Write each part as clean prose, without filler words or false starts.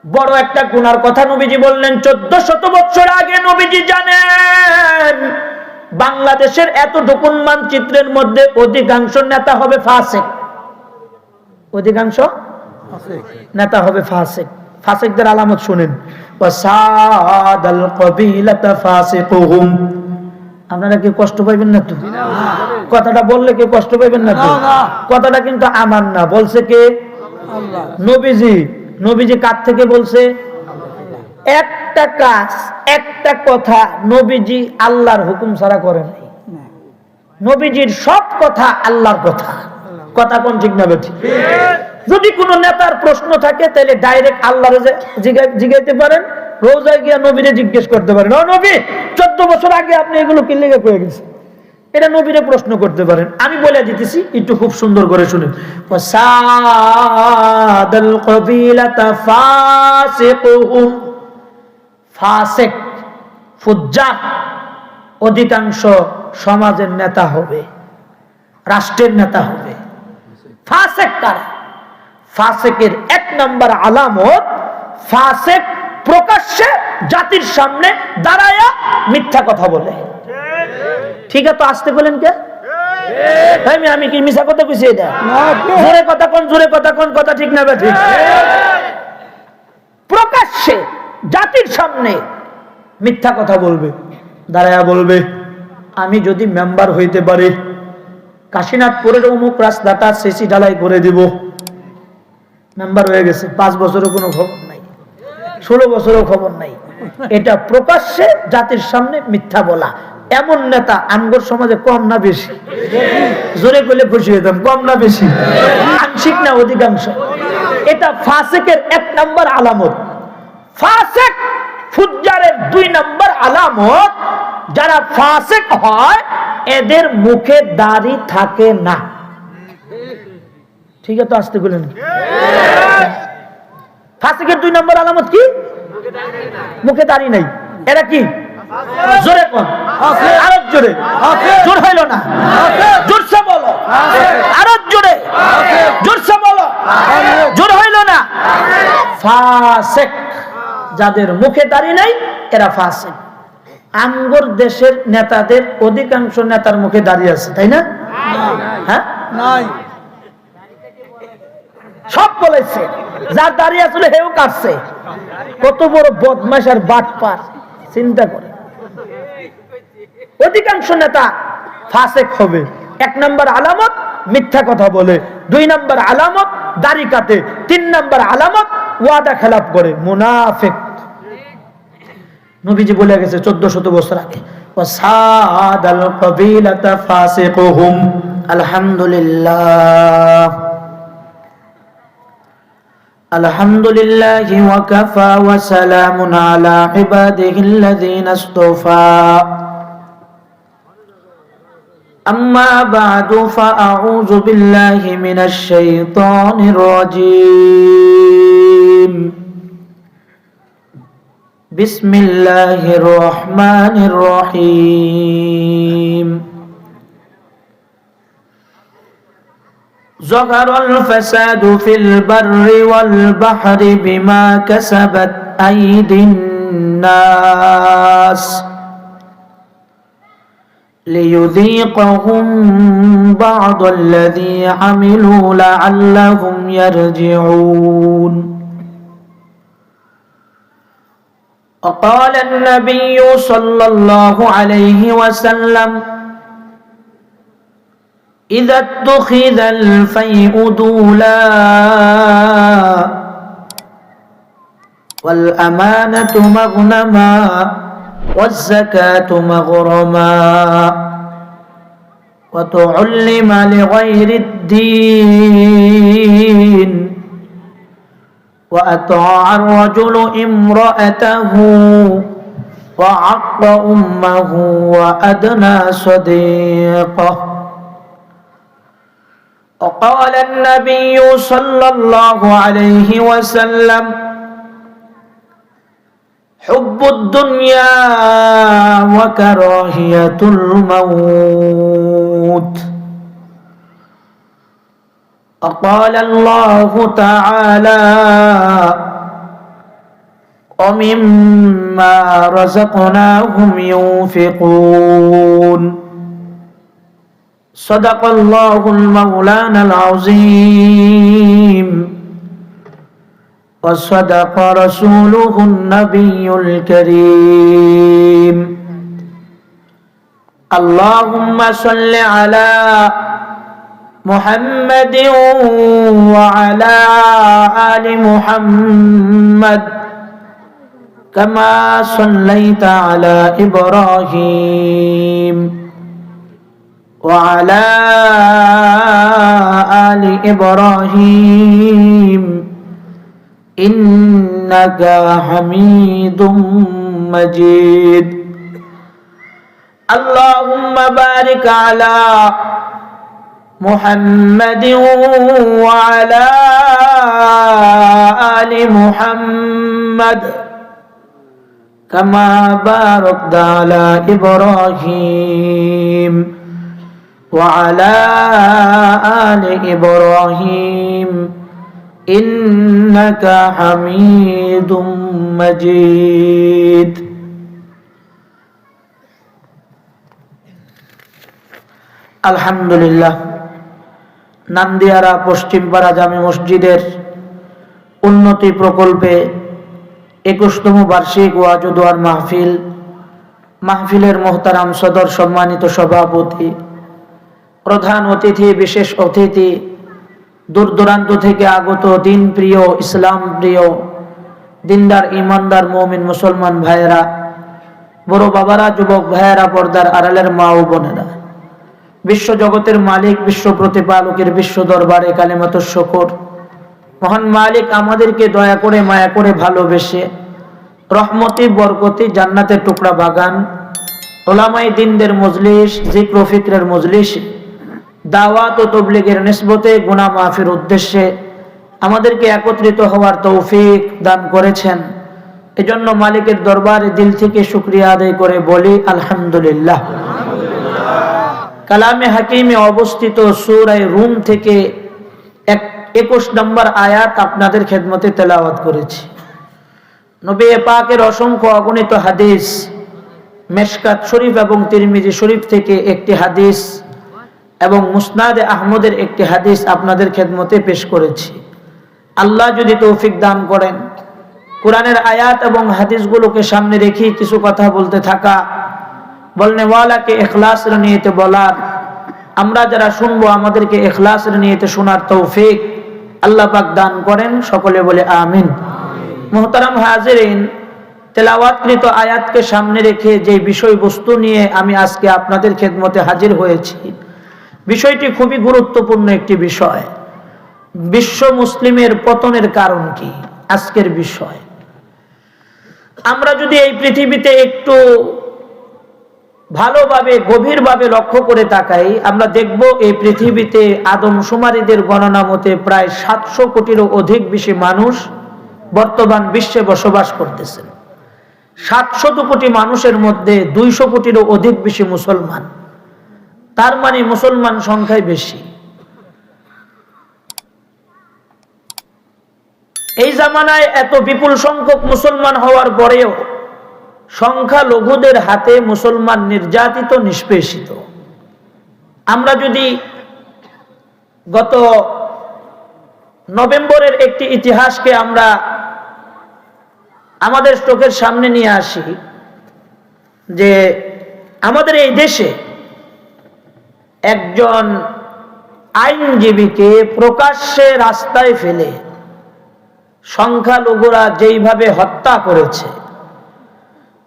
বড় একটা গুনার কথা নবীজি বললেন। 1400 বছর আগে নবীজি জানেন বাংলাদেশের এতটুকু মানচিত্রের মধ্যে অধিকাংশ নেতা হবে ফাসিক। অধিকাংশ নেতা হবে ফাসিক। ফাসিকদের আলামত শুনেন। ওয়াসাদাল কবিলাতা ফাসিকুহুম। আপনারা কি কষ্ট পাইবেন না তো? কথাটা বললে কি কষ্ট পাইবেন না তো? কথাটা কিন্তু আমার না, বলছে কে? আল্লাহ। নবীজি। নবীজি কার থেকে বলছে? একটা কাজ, একটা কথা নবীজি আল্লাহর হুকুম ছাড়া করেন। নবীজির সব কথা আল্লাহর কথা। কথা কোন ঠিক না বেঠিক? যদি কোন নেতার প্রশ্ন থাকে তাহলে ডাইরেক্ট আল্লাহরে জিজ্ঞাইতে পারেন, রোজায় গিয়া নবীরে জিজ্ঞেস করতে পারেন, ও নবী 14 বছর আগে আপনি এগুলো কি লেগে কয়ে গেছেন, এটা নবীরে প্রশ্ন করতে পারেন। আমি বলে দিতেছি, একটু খুব সুন্দর করে শুনেন। ফাসাদাল কবিলাতা ফাসিকুহুম। ফাসিক, ফুজ্জার অধিকাংশ সমাজের নেতা হবে, রাষ্ট্রের নেতা হবে। ফাসিক কারা? ফাসিকের এক নাম্বার আলামত, ফাসিক প্রকাশ্যে জাতির সামনে দাঁড়ায়া মিথ্যা কথা বলে। ঠিক আছে, তো আসতে বলেন কে? আমি কি মিথ্যা কথা কইছি? এটা জোরে কথা কোন, জোরে কথা কোন, কথা ঠিক না বেঠিক? প্রকাশ্যে জাতির সামনে মিথ্যা কথা বলবে, দাঁড়ায়া বলবে আমি যদি মেম্বার হইতে পারি কাশীনাথপুরের অমুক রাস্তাটা সিসি ঢালাই করে দিব। মেম্বার হয়ে গেছে, 5 বছরও কোনো খবর নাই, 16 বছরও খবর নাই। এটা প্রকাশ্যে জাতির সামনে মিথ্যা বলা। এমন নেতা আমগর সমাজে কম না বেশি? জোরে কইলে খুশি হইতাম। কম না বেশি? আংশিক না অধিকাংশ? এটা ফাসিকের 1 নাম্বার আলামত। ফাসিক ফুজ্জারের 2 নাম্বার আলামত, যারা ফাসিক হয় এদের মুখে দাড়ি থাকে না। ঠিক আছে, আসতে বলেন। ফাসিকের 2 নম্বর আলামত কি? মুখে দাড়ি নাই। এরা কি? জোরে কোন, আরো জোরে। জোর হইল না, জোরসে বলো। আরো জোরে, জোরসে বলো। জোর হইল না। ফাসিক, যাদের মুখে দাড়ি নাই এরা ফাসিক। আমগর দেশের নেতাদের অধিকাংশ নেতার মুখে দাড়ি আছে, তাই না? হ্যাঁ, নাই। সব বলেছে, যার দাঁড়িয়ে আসলে হেও কাটছে। কত বড় বদমাশ আর বাটপার, চিন্তা করে। অধিকাংশ নেতা ফাসিক হবে। 1 নাম্বার আলামত মিথ্যা কথা বলে, 2 নাম্বার আলামত দাড়ি কাটে, 3 নাম্বার আলামত ওয়াদা খেলাপ করে, মুনাফিক। নবীজি বলে গেছে 1400 বছর আগে, ওয়াসাদাল কবিলাতা ফাসিকুহুম। আলহামদুলিল্লাহ, আলহামদুলিল্লাহি ওয়া কাফা ওয়া সালামুন আলা ইবাদিহিল্লাযীনা ইসতাফা। আম্মা বা'দু ফাআউযু বিল্লাহি মিনাশ শাইতানির রাজীম। বিসমিল্লাহির রহমানির রহিম। ظهر الفساد في البر والبحر بما كسبت أيدي الناس ليذيقهم بعض الذي عملوا لعلهم يرجعون. وقال النبي صلى الله عليه وسلم إذا اتخذ الفيء دولا والأمانة مغنما والزكاة مغرما وتعلم لغير الدين وأطاع الرجل امرأته وعق أمه وأدنى صديقه. وقال النبي صلى الله عليه وسلم حب الدنيا وكراهية الموت. وقال الله تعالى ومما رزقناهم ينفقون صدق الله المولانا العظيم وصدق رسوله النبي الكريم اللهم صل على محمد وعلى آل محمد كما صليت على إبراهيم وعلى آل إبراهيم إنك حميد مجيد اللهم بارك على محمد وعلى آل محمد كما باركت على إبراهيم وعلى آل إبراهيم إنك حميد مجيد আলহামদুলিল্লাহ নান্দিয়ারা পশ্চিমপাড়া জামে মসজিদের উন্নতি প্রকল্পে 21তম বার্ষিক ওয়াজ ও দোয়ার মাহফিলের মোহতারাম সদর সম্মানিত সভাপতি, প্রধান অতিথি, বিশেষ অতিথি, দূর দূরান্ত থেকে আগত দিন প্রিয়, ইসলাম প্রিয়, দিনদার ইমানদার মুমিন মুসলমান ভাইয়েরা, বড় বাবারা, যুবক ভাইয়েরা, পর্দার আড়ালের মা ও বোনেরা, বিশ্ব জগতের মালিক, বিশ্ব প্রতিপালকের বিশ্ব দরবারে কালিমাতুশ শুকর, মহান মালিক আমাদেরকে দয়া করে, মায়া করে, ভালোবেসে রহমতি বরকতি জান্নাতের টুকরা বাগান, ওলামায়ে দ্বীনদের মজলিস, যিকর ও ফিকরের মজলিস, দাওয়াত ও তাবলীগের নিসবতে গুনাহ মাফির উদ্দেশ্যে আমাদেরকে একত্রিত হওয়ার তৌফিক দান করেছেন। এজন্য মালিকের দরবারে দিল থেকে শুকরিয়া আদায় করে বলি আলহামদুলিল্লাহ। কালামে হাকিমে অবস্থিত সূরা রুম থেকে 21 নম্বর আয়াত আপনাদের খেদমতে তেলাওয়াত করেছি। নবী পাকের অসংখ্য অগণিত হাদিস, মেশকাত শরীফ এবং তিরমিজি শরীফ থেকে একটি হাদিস এবং মুসনাদে আহমদের একটি হাদিস আপনাদের খেদমতে পেশ করেছি। আল্লাহ যদি তৌফিক দান করেন, কোরআনের আয়াত এবং হাদিসগুলোকে সামনে রেখে কিছু কথা বলতে থাকা, বলনেওয়ালাকে ইখলাসের নিয়তে বলার, আমরা যারা শুনবো আমাদেরকে ইখলাসের নিয়তে শোনার তৌফিক আল্লাহ পাক দান করেন। সকলে বলে আমিন। মুহতারাম হাজিরিন, তেলাওয়াতকৃত আয়াতকে সামনে রেখে যে বিষয়বস্তু নিয়ে আমি আজকে আপনাদের খেদমতে হাজির হয়েছি, বিষয়টি খুবই গুরুত্বপূর্ণ একটি বিষয়। বিশ্ব মুসলিমের পতনের কারণ কি, আজকের বিষয়। আমরা যদি এই পৃথিবীতে একটু ভালোভাবে গভীরভাবে লক্ষ্য করে তাকাই, আমরা দেখব এই পৃথিবীতে আদমশুমারিদের গণনা মতে প্রায় 700 কোটিরও অধিক বেশি মানুষ বর্তমান বিশ্বে বসবাস করতেছেন। 700 কোটি মানুষের মধ্যে 200 কোটিরও অধিক বেশি মুসলমান। তার মানে মুসলমান সংখ্যায় বেশি। এই জামানায় এত বিপুল সংখ্যক মুসলমান হওয়ার পরেও সংখ্যালঘুদের হাতে মুসলমান নির্যাতিত, নিষ্পেষিত। আমরা যদি গত নভেম্বরের একটি ইতিহাসকে আমরা আমাদের চোখের সামনে নিয়ে আসি, যে আমাদের এই দেশে একজন আইনজীবীকে প্রকাশ্যে রাস্তায় ফেলে সংখ্যালঘুরা যেইভাবে হত্যা করেছে,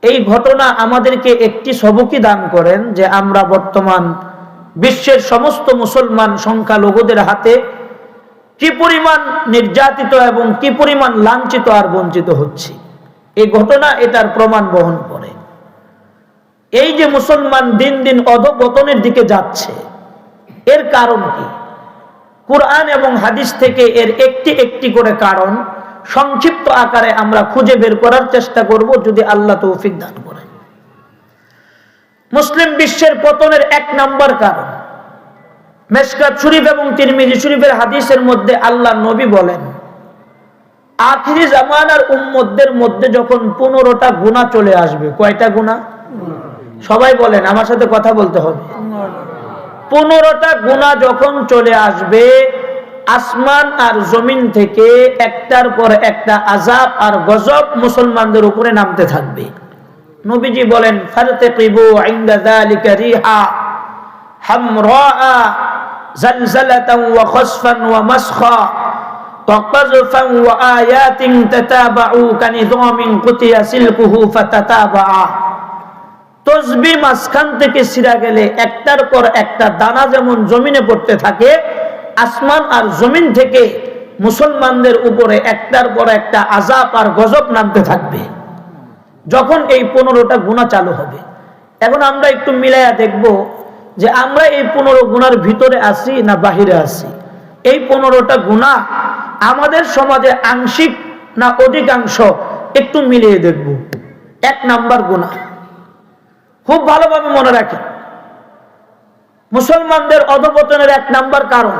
এই ঘটনা আমাদেরকে একটি সবকই দান করেন যে আমরা বর্তমান বিশ্বের সমস্ত মুসলমান সংখ্যালঘুদের হাতে কি পরিমাণ নির্যাতিত এবং কি পরিমাণ লাঞ্ছিত আর বঞ্চিত হচ্ছে। এই ঘটনা এটার প্রমাণ বহন করে। এই যে মুসলমান দিন দিন অধঃপতনের দিকে যাচ্ছে, এর কারণ কি? কুরআন এবং হাদিস থেকে এর একটি একটি করে কারণ সংক্ষিপ্ত আকারে আমরা খুঁজে বের করার চেষ্টা করব, যদি আল্লাহ তৌফিক দান করেন। মুসলিম বিশ্বের পতনের 1 নম্বর কারণ, মেশকাত শরীফ এবং তিরমিজি শরীফের হাদিসের মধ্যে আল্লাহ নবী বলেন, আখিরি জামানার উম্মতদের মধ্যে যখন 15টা গুনাহ চলে আসবে, কয়টা গুনাহ? সবাই বলেন, আমার সাথে কথা বলতে হবে। 15টা গুনাহ যখন চলে আসবে, আসমান আর জমিন থেকে একটার পর একটা আযাব আর গজব মুসলমানদের উপরে নামতে থাকবে। নবীজি বলেন, ফারতাকিবু ইনদা যালিকা রিহা হামরা জালজালাতান ওয়া খাসফান ওয়া মাসখা وقذفا وآيات تتابعوا كنظام قطع سلكه فتتابع। তসবিহ মাঝখান থেকে ছিঁড়া গেলে একটার পর একটা দানা যেমন জমিনে পড়তে থাকে, আসমান আর জমিন থেকে মুসলমানদের উপরে একটার পর একটা আযাব আর গজব নামতে থাকবে যখন এই 15টা গুনাহ চালু হবে। এখন আমরা একটু মিলাইয়া দেখব যে আমরা এই 15 গুনার ভিতরে আছি না বাহিরে আছি। এই 15টা গুনাহ আমাদের সমাজে আংশিক না অধিকাংশ, একটু মিলিয়ে দেখব। 1 নাম্বার গুনাহ, খুব ভালোভাবে মনে রাখেন, মুসলমানদের অধঃপতনের 1 নাম্বার কারণ,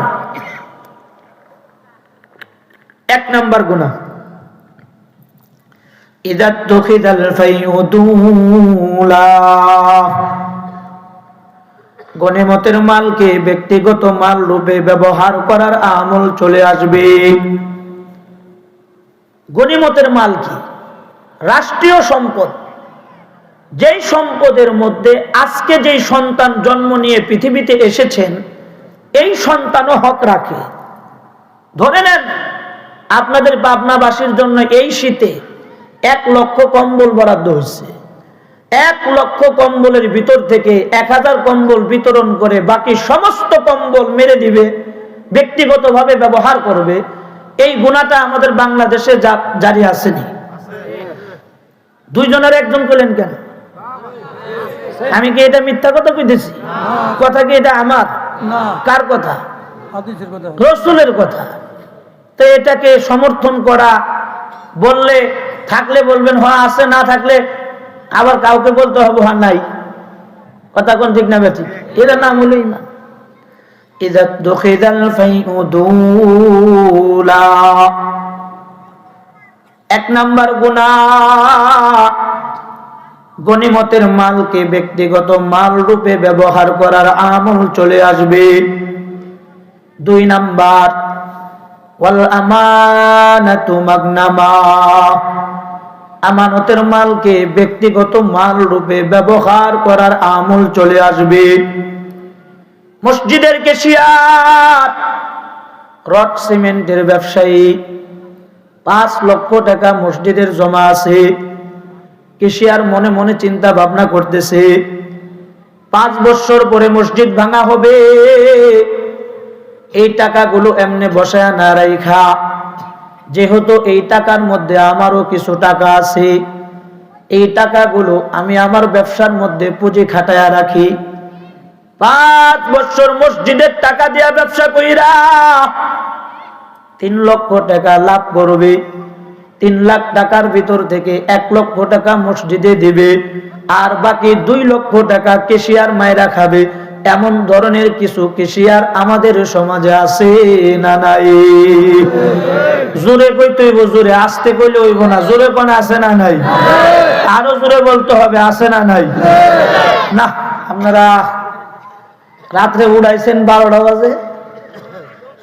1 নাম্বার গুনাহ, ইযা তুখিদাল ফাইউদুলা। গনিমতের মালকে ব্যক্তিগত মাল রূপে ব্যবহার করার আমল চলে আসবে। গনিমতের মাল কি? রাষ্ট্রীয় সম্পদ। যেই সম্পদের মধ্যে আজকে যেই সন্তান জন্ম নিয়ে পৃথিবীতে এসেছেন, এই সন্তানও হক রাখে। ধরে নেন আপনাদের পাবনাবাসীর জন্য এই শীতে 1 লক্ষ কম্বল বরাদ্দ হয়েছে। 1 লক্ষ কম্বলের ভিতর থেকে 1000 কম্বল বিতরণ করে বাকি সমস্ত কম্বল মেরে দিবে, ব্যক্তিগতভাবে ব্যবহার করবে। এই গুনাহটা আমাদের বাংলাদেশে জারি আসেনি। 2 জনের 1 জন করলেন কেন? আমি কি এটা মিথ্যা কথা কইতেছি? কথা কি এটা আমার? কার কথা? হাদিসের কথা, রাসূলের কথা। তো এটাকে সমর্থন করা, বললে থাকলে বলবেন হ্যাঁ আছে, না থাকলে আবার কাউকে বলতে হবে হ্যাঁ নাই। কথা কোন ঠিক না বেঠিক? এর নাম হলো ঈমান। ইযা দুখিদাল ফাইউদুলা। 1 নাম্বার গুনাহ, গনিমতের মালকে ব্যক্তিগত মাল রূপে ব্যবহার করার আমল চলে আসবে। 2 নাম্বার, ওয়াল আমানাতু মাগনামা। আমানতের মালকে ব্যক্তিগত মাল রূপে ব্যবহার করার আমল চলে আসবে। মসজিদের ক্যাশিয়ার, রড সিমেন্টের ব্যবসায়ী, 5 লক্ষ টাকা মসজিদের জমা আছে। ক্যাশিয়ার মনে মনে চিন্তা ভাবনা করতেছে 5 বছর পরে মসজিদ ভাঙা হবে, এই টাকাগুলো এমনি বসায় না রাইখা, যেহেতু এই টাকার মধ্যে আমারও কিছু টাকা আছে, এই টাকাগুলো আমি আমার ব্যবসার মধ্যে পুঁজি খাটায়া রাখি। 5 বছর মসজিদের টাকা দিয়া ব্যবসা কইরা 3 লক্ষ টাকা লাভ করবে। 3 লাখ টাকার ভিতর থেকে 1 লক্ষ টাকা মসজিদে দিবে, আর বাকি 2 লক্ষ টাকা ক্যাশিয়ার মাইরা খাবে। এমন ধরনের কিছু ক্যাশিয়ার আমাদের সমাজে আছে না নাই? জোরে কইতে হইব, জোরে, আস্তে কইলে হইব না। জোরে কোন আছে না নাই? আরো জোরে বলতে হবে, আছে না নাই? না, আপনারা রাত্রে উড়াইছেন 12টা বাজে,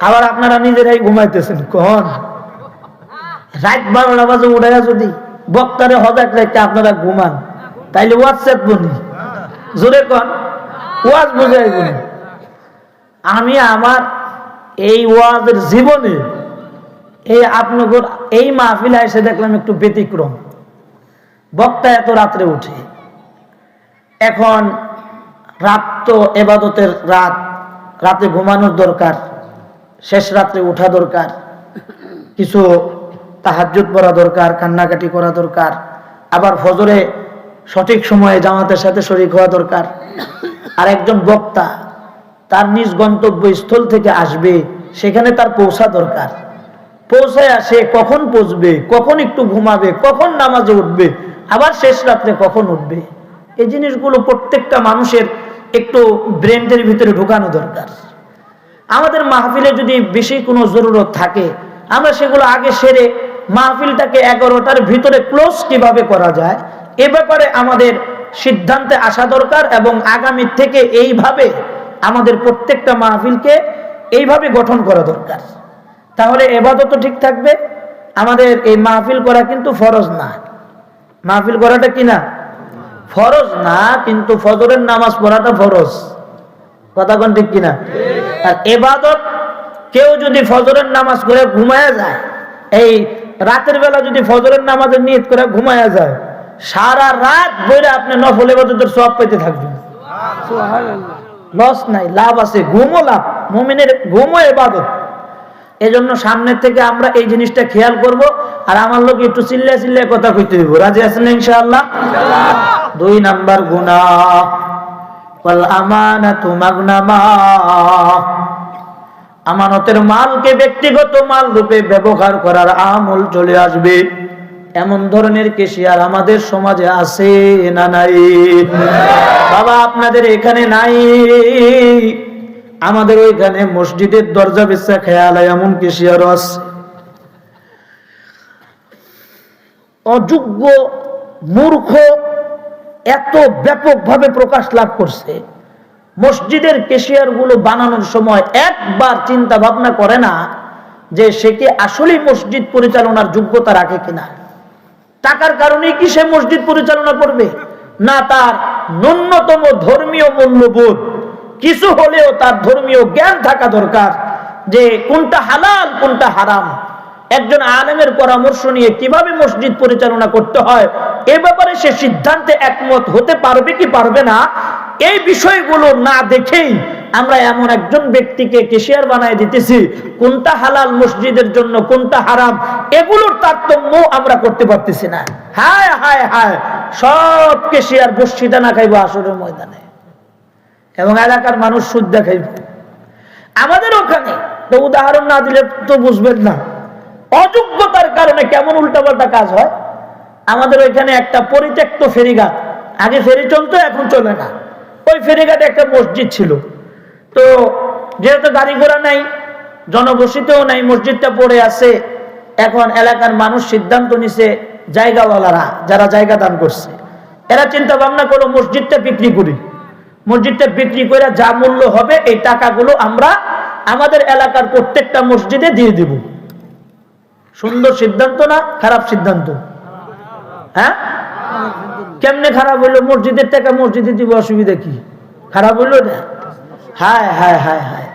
আবার আপনারা নিজেরাই ঘুমাইতেছেন। কোন রাত 12টা বাজে উড়াইয়া যদি বক্তারে হদাক রাখতে আপনারা ঘুমান, তাইলে হোয়াটসঅ্যাপ বনি। জোরে কোন, ওয়াজ বুঝাই বলি। আমি আমার এই ওয়াজের জীবনে এই আপনাদের এই মাহফিলে এসে দেখলাম একটু ব্যতিক্রম। বক্তা এত রাত্রে উঠে। এখন রাত তো ইবাদতের রাত, রাতে ঘুমানোর দরকার, শেষ রাত্রে উঠা দরকার, কিছু তাহাজ্জুদ পড়া দরকার, কান্নাকাটি করা দরকার, আবার ফজরে সঠিক সময়ে জামাতের সাথে শরীক হওয়া দরকার। আর একজন বক্তা তার নিজ গন্তব্যস্থল থেকে আসবে, সেখানে তার পৌঁছা দরকার। পৌঁছায় সে কখন পৌঁছবে, কখন একটু ঘুমাবে, কখন নামাজে উঠবে, আবার শেষ রাত্রে কখন উঠবে, এই জিনিসগুলো প্রত্যেকটা মানুষের একটু ব্রেনের ভিতরে ঢুকানো দরকার। আমাদের মাহফিলে যদি বেশি কোনো জরুরত থাকে, আমরা সেগুলো আগে সেরে মাহফিলটাকে 11টার ভিতরে ক্লোজ কিভাবে করা যায় এ ব্যাপারে আমাদের সিদ্ধান্তে আসা দরকার, এবং আগামী থেকে এইভাবে আমাদের প্রত্যেকটা মাহফিলকে এইভাবে গঠন করা দরকার। তাহলে ইবাদতও ঠিক থাকবে। আমাদের এই মাহফিল করা কিন্তু ফরজ না। মাহফিল করাটা কি না? ফরজ না, কিন্তু ফজরের নামাজ পড়াটা ফরজ। কথা কোন ঠিক কিনা? আর ইবাদত কেউ যদি ফজরের নামাজ করে ঘুমায়া যায়, এই রাতের বেলা যদি ফজরের নামাজের নিয়ত করে ঘুমায়া যায়, সারা রাত বইরে আপনি নফল ইবাদতের সওয়াব পেতে থাকবেন। সুবহানাল্লাহ। লস নাই, লাভ আছে। ঘুমও লাভ, মুমিনের ঘুমও ইবাদত। এজন্য সামনের থেকে আমরা এই জিনিসটা খেয়াল করব। আর আমার লোক একটু চিল্লায় চিল্লায় কথা কইতে হইব। রাজি আছেন ইনশাআল্লাহ? 2 নাম্বার গুনাহ, ওয়াল আমানাতু মাগনামা, আমানতের মালকে ব্যক্তিগত মাল রূপে ব্যবহার করার আমল চলে আসবে। এমন ধরনের কেশিয়ার আমাদের সমাজে আছে না নাই? বাবা আপনাদের এখানে নাই, আমাদের ওইখানে মসজিদের দরজা বেচা খেয়াল এমন কেশিয়ারও আছে। অযোগ্য মূর্খ এত ব্যাপকভাবে প্রকাশ লাভ করছে, মসজিদের কেশিয়ার গুলো বানানোর সময় একবার চিন্তা ভাবনা করে না যে সে কি আসলেই মসজিদ পরিচালনার যোগ্যতা রাখে কিনা। টাকার কারণেই কি সে মসজিদ পরিচালনা করবে? না, তার ন্যূনতম ধর্মীয় মূল্যবোধ কিছু হলেও তার ধর্মীয় জ্ঞান থাকা দরকার যে কোনটা হালাল কোনটা হারাম। একজন আলেমের পরামর্শ নিয়ে কিভাবে মসজিদ পরিচালনা করতে হয় এ ব্যাপারে সে সিদ্ধান্তে একমত হতে পারবে কি পারবে না, এই বিষয়গুলো না দেখেই আমরা এমন একজন ব্যক্তিকে কেশিয়ার বানায় দিতেছি, কোনটা হালাল মসজিদের জন্য কোনটা হারাম এগুলোর তারতম্য আমরা করতে পারতেছি না। হায় হায় হায়, সব কেশিয়ার বসিটা না খাইবো আসরের ময়দানে, এবং এলাকার মানুষ সুদ দেখাইব। আমাদের ওখানে তো উদাহরণ না দিলে তো বুঝবেন না অযোগ্যতার কারণে কেমন উল্টাপাল্টা কাজ হয়। আমাদের ওইখানে একটা পরিত্যক্ত ফেরিঘাট, আগে ফেরি চলতো এখন চলে না, ওই ফেরিঘাটে একটা মসজিদ ছিল। তো যেহেতু গাড়ি ঘোড়া নাই, জনবসতিও নাই, মসজিদটা পড়ে আছে। এখন এলাকার মানুষ সিদ্ধান্ত নিছে, জায়গাওয়ালারা যারা জায়গা দান করছে এরা চিন্তা ভাবনা করলো মসজিদটা বিক্রি করি, মসজিদটা বিক্রি করে যা মূল্য হবে এই টাকাগুলো আমরা আমাদের এলাকার প্রত্যেকটা মসজিদে দিয়ে দেব। সুন্দর সিদ্ধান্ত না? খারাপ সিদ্ধান্ত? হ্যাঁ, কেমনে খারাপ হইলো? মসজিদের টাকা মসজিদে দিব, অসুবিধা কি? খারাপ হইলো না? হায় হায় হায় হায়,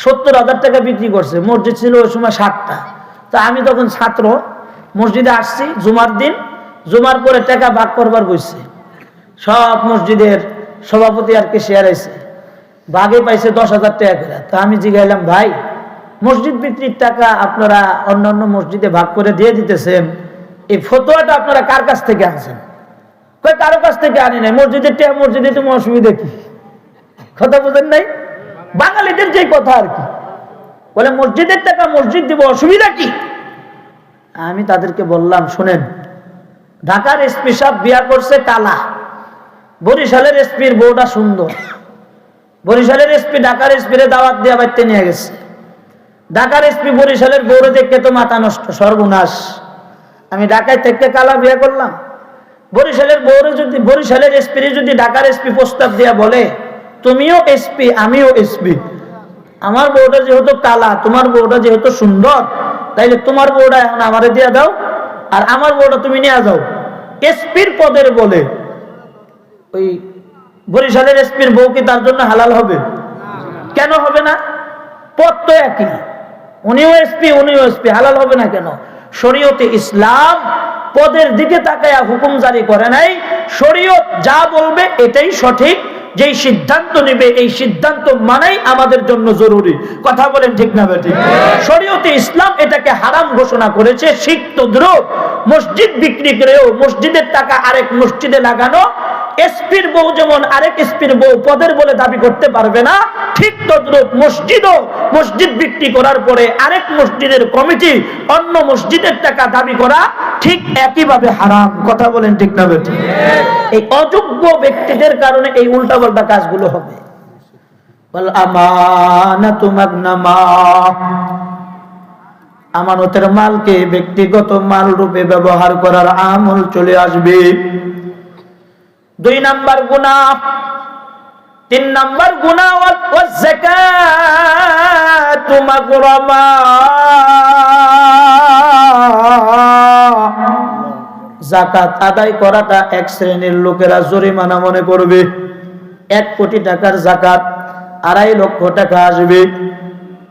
70,000 টাকা বিক্রি করছে। মসজিদ ছিল ওই সময় 7টা। তা আমি তখন ছাত্র, মসজিদে আসছি জুমার দিন, জুমার পরে টাকা ভাগ করবার বসছে। সব মসজিদের সভাপতি আর কেশিয়ার আইছে, ভাগে পাইছে 10,000 টাকা করে। তা আমি জিগাইলাম, ভাই মসজিদ বিক্রির টাকা আপনারা অন্যান্য মসজিদে ভাগ করে দিয়ে দিতেছেন, এই ফতোয়াটা আপনারা কার কাছ থেকে আনছেন? কই কারো কাছ থেকে আনি নাই, মসজিদের টাকা মসজিদে, তুমি অসুবিধা কি? কথা বুঝেন নাই? বাঙালিদের যে কথা আর কি, বলে মসজিদের টাকা মসজিদ দিব, অসুবিধা কি? আমি তাদেরকে বললাম, শোনেন, ঢাকার এসপি সাহেব বিয়া করছে কালা, বরিশালের এসপির বউটা সুন্দর। বরিশালের এসপি ঢাকার এসপিরে দাওয়াত দিয়ে বাইতে নিয়ে গেছে। ঢাকার এসপি বরিশালের বউরে দেখে তো মাথা নষ্ট, সর্বনাশ, আমি ঢাকায় থেকে কালা বিয়া করলাম। বরিশালের বউরে যদি, বরিশালের এসপিরে যদি ঢাকার এসপি প্রস্তাব দিয়া বলে তুমিও এসপি আমিও এসপি, আমার বউটা যেহেতু কালা তোমার বউটা যেহেতু সুন্দর, তাইলে তোমার বউটা এখন আমারে দিয়ে দাও আর আমার বউটা তুমি নিয়ে যাও, এসপির পদের বলে ওই বরিশালের এসপির বউ কি তার জন্য হালাল হবে? কেন হবে না? পদ তো একই, উনিও এসপি উনিও এসপি, হালাল হবে না কেন? শরীয়তে ইসলাম পদের দিকে তাকায়া হুকুম জারি করে নাই, শরীয়ত যা বলবে এটাই সঠিক, যেই সিদ্ধান্ত নেবে এই সিদ্ধান্ত মানাই আমাদের জন্য জরুরি। কথা বলেন ঠিক না বেঠিক? শরীয়তে ইসলাম এটাকে হারাম ঘোষণা করেছে। সিক্ত দ্রব্য মসজিদ বিক্রি করেও মসজিদের টাকা আরেক মসজিদে লাগানো, এসপির বউ যেমন আরেক এসপির বউ পদের বলে দাবি করতে পারবে না, ঠিক তদ্রুপ মসজিদও মসজিদ বিক্রি করার পরে আরেক মসজিদের কমিটি অন্য মসজিদের টাকা দাবি করা ঠিক একইভাবে হারাম। কথা বলেন ঠিক না বেঠিক? এই অযোগ্য ব্যক্তিদের কারণে এই উল্টাপাল্টা কাজগুলো হবে। ওয়াল আমানাতু মাগনামা, আমানতের মালকে ব্যক্তিগত মাল রূপে ব্যবহার করার আমল চলে আসবে। 2 নাম্বার গুনাহ। 3 নাম্বার গুনাহ ওয়াজ যাকাতু মাগরামা, যাকাত আদায় করাটা এক শ্রেণীর লোকেরা জরিমানা মনে করবে। 1 কোটি টাকার যাকাত 2.5 লক্ষ টাকা আসবে।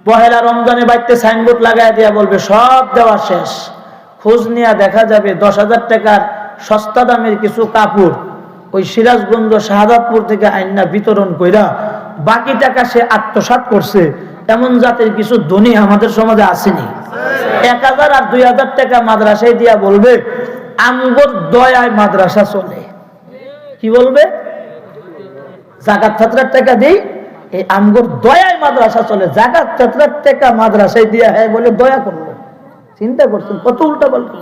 পহেলা রমজানে বাড়িতে সাইনবোর্ড লাগাই দিয়া বলবে সব দেওয়া শেষ। খোঁজ নিয়ে দেখা যাবে 10,000 টাকার সস্তা দামের কিছু কাপড় ওই সিরাজগঞ্জ শাহাদাতপুর থেকে আইনা বিতরণ কইরা বাকি টাকা সে আত্মসাৎ করছে। এমন জাতের কিছু ধনী আমাদের সমাজে আসেনি। 1,000 আর 2,000 টাকা মাদ্রাসায় দিয়া বলবে আমগর দয়ায় মাদ্রাসা চলে। কি বলবে? যাকাত ফাতরার টাকা দেই, এই আমগর দয়ায় মাদ্রাসা চলে। যাকাত ফাতরার টাকা মাদ্রাসায় দিয়া হয় বলে দয়া করলো। চিন্তা করছেন কত উল্টা পাল্টা।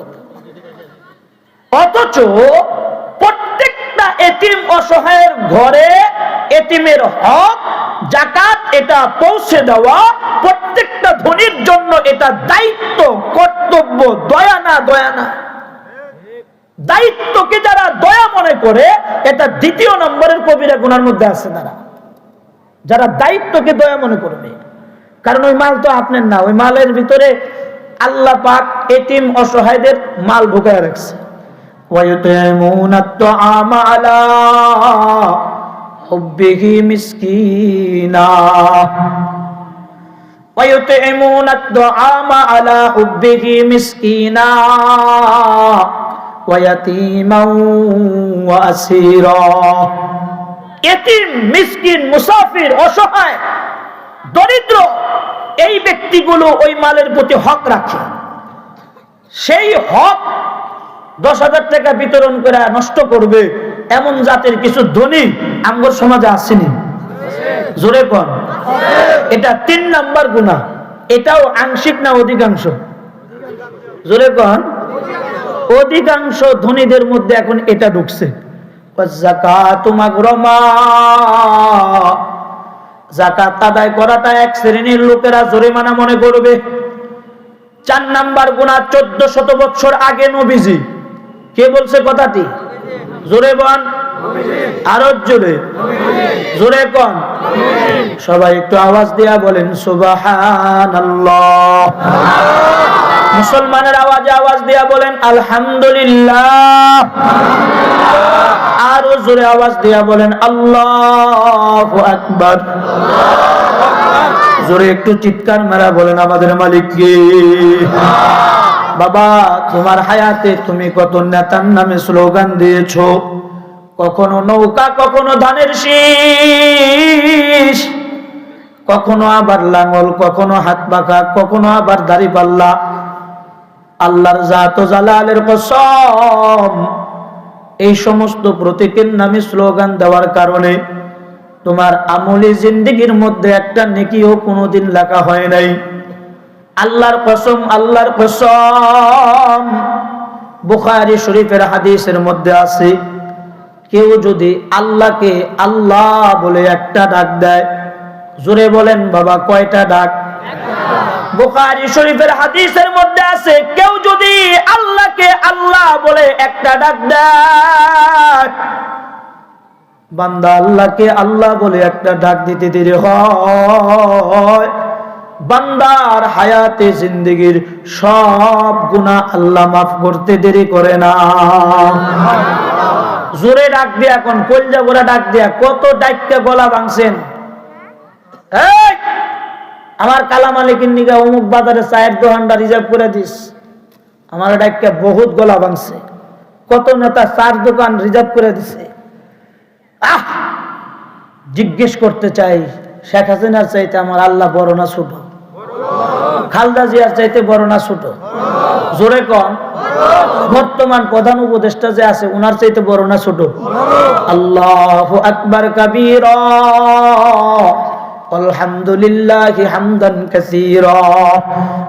অথচ প্রত্যেকটা এতিম অসহায়ের ঘরে এতিমের হক যাকাত এটা পৌঁছে দেওয়া প্রত্যেকটা ধনীর জন্য এটা দায়িত্ব, কর্তব্য। দয়া না, দয়া না। দায়িত্বকে যারা দয়া মনে করে এটা 2 নম্বরের কবিরা গুনার মধ্যে আছে। তারা যারা দায়িত্বকে দয়া মনে করবে, কারণ ওই মাল তো আপনার না, ওই মালের ভিতরে আল্লাহ পাক এতিম অসহায়দের মাল ঢুকায় রাখছে। وَيُطْعِمُونَ الطَّعَامَ عَلَى حُبِّهِ مِسْكِينًا وَيُطْعِمُونَ الطَّعَامَ عَلَى حُبِّهِ مِسْكِينًا وَيَتِيمًا وَأَسِيرًا। এতিম, মিসকিন, মুসাফির, অসহায়, দরিদ্র এই ব্যক্তিগুলো ওই মালের প্রতি হক রাখে। সেই হক 10,000 টাকা বিতরণ করে নষ্ট করবে এমন জাতের কিছু ধনী আমগর সমাজে আসেনি। জোরে কোন? এটা 3 নাম্বার গুনাহ। এটাও আংশিক না অধিকাংশ? জোরে কোন? অধিকাংশ ধনীদের মধ্যে এখন এটা ঢুকছে। যাকাতু মাগরামা, যাকাত আদায় করাটা এক শ্রেণীর লোকেরা জরিমানা মনে করবে। 4 নাম্বার গুনাহ। 1400 বছর আগে নবীজি কে বলছে কথাটি? জোরে বল, আরো জোরে, জোরে কোন? সবাই একটু আওয়াজ দিয়া বলেন সুবহানাল্লাহ। মুসলমানের আওয়াজে আওয়াজ দিয়া বলেন আলহামদুলিল্লাহ। আরো জোরে আওয়াজ দিয়া বলেন আল্লাহু আকবার। জোরে একটু চিৎকার মারা বলেন আমাদের মালিক কে। বাবা, তোমার হায়াতে তুমি কত নেতার নামে স্লোগান দিয়েছো, কখনো নৌকা, কখনো ধানের শীষ, কখনো আবার লাঙ্গল, কখনো হাত পাখা, কখনো আবার দাড়িপাল্লা। আল্লাহর জাত ও জালালের কসম, এই সমস্ত প্রতীকের নামে স্লোগান দেওয়ার কারণে তোমার আমলি জিন্দেগির মধ্যে একটা নেকিও কোনোদিন লেখা হয় নাই। আল্লাহর কসম, আল্লাহর কসম। বুখারী শরীফের হাদিসের মধ্যে আছে, কেউ যদি আল্লাহকে আল্লাহ বলে একটা ডাক দেয়, জোরে বলেন বাবা কয়টা ডাক? বুখারী শরীফের হাদিসের মধ্যে আছে, কেউ যদি আল্লাহকে আল্লাহ বলে একটা ডাক দেয়, বান্দা আল্লাহকে আল্লাহ বলে একটা ডাক দিতে দেরি হয়, বান্দার হায়াতে জিন্দেগির সব গুনাহ আল্লাহ মাফ করতে দেরি করে না। জোরে ডাক দিয়া, এখন কলজা ভরা ডাক দিয়া, কত ডাককে গলা ভাঙছেন। আমার কালা মালিকের নিগা অমুক বাজারে চায়ের দোকানটা রিজার্ভ করে দিস, আমার ডাককে বহুত গলা ভাঙছে। কত নেতা চার দোকান রিজার্ভ করে দিছে। জিজ্ঞেস করতে চাই, শেখ হাসিনার চাইতে আমার আল্লাহ বড় না ছোট? খালেদা জিয়ার চাইতে বড় না ছোট? জোরে কন। বর্তমান প্রধান উপদেষ্টা যে আছে উনার চাইতে বড় না ছোট? আল্লাহু আকবার কাবীরা আলহামদুলিল্লাহি হামদান কাসীরা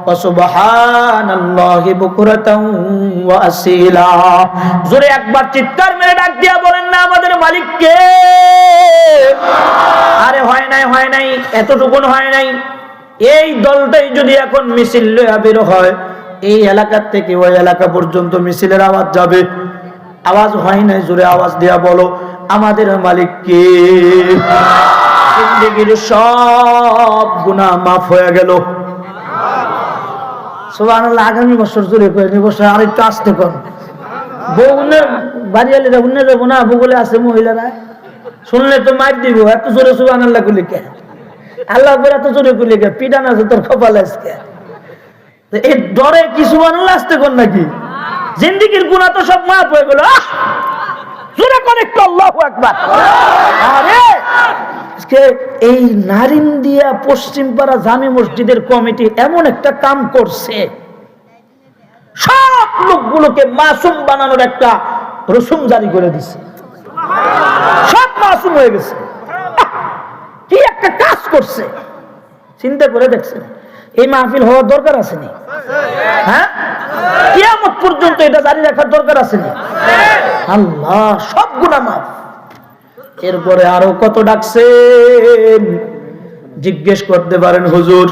ওয়া সুবহানাল্লাহি বুকরাতান ওয়া আসীলা। জোরে একবার চিৎকার মেরে ডাক দিয়া বলেন না আমাদের মালিক কে? আরে হয় নাই, হয় নাই, এতটুকুন হয় নাই। এই দলটাই যদি এখন মিছিল লইয়া বের হয়, এই এলাকার থেকে ওই এলাকা পর্যন্ত মিছিলের আওয়াজ যাবে। আওয়াজ হয় নাই, জোরে আওয়াজ দিয়া বলো আমাদের মালিক কে? জিন্দেগীর সব গুনাহ মাফ হয়ে গেল। সুবহানাল্লাহ। আগামী বছর জোরে করে নি, বছর আরেকটু আসতে কর। বউনের বাড়িয়ালিরা উন্নে যাবো না, বলে আছে মহিলারা, শুনলে তো মার দিব। এত জোরে সুবহানাল্লাহ কইলি কে? আল্লাহ করে এত জোরে কইলি কে? পিটান আছে তোর কপালে আজকে। এই ডরে কি সুবহানাল্লাহ আসতে কর নাকি? জিন্দেগীর গুনাহ তো সব মাফ হয়ে গেল। জোরে করে একটু আল্লাহু আকবার। আরে আজকে এই নারিন্দিয়া পশ্চিমপাড়া জামে মসজিদের কমিটি এমন একটা কাম করছে, সব লোকগুলোকে মাসুম বানানোর একটা রসুম জারি করে দিছে। সব মাসুম হয়ে গেছে। কি একটা কাজ করছে চিন্তা করে দেখছেন? এই মাহফিল হওয়ার দরকার আছে নি? হ্যাঁ, কিয়ামত পর্যন্ত এটা জারি রাখার দরকার আছে নি? আল্লাহ সব গুনাহ মাফ। এরপরে আরো কত ডাকছেন জিজ্ঞেস করতে পারেন হুজুর।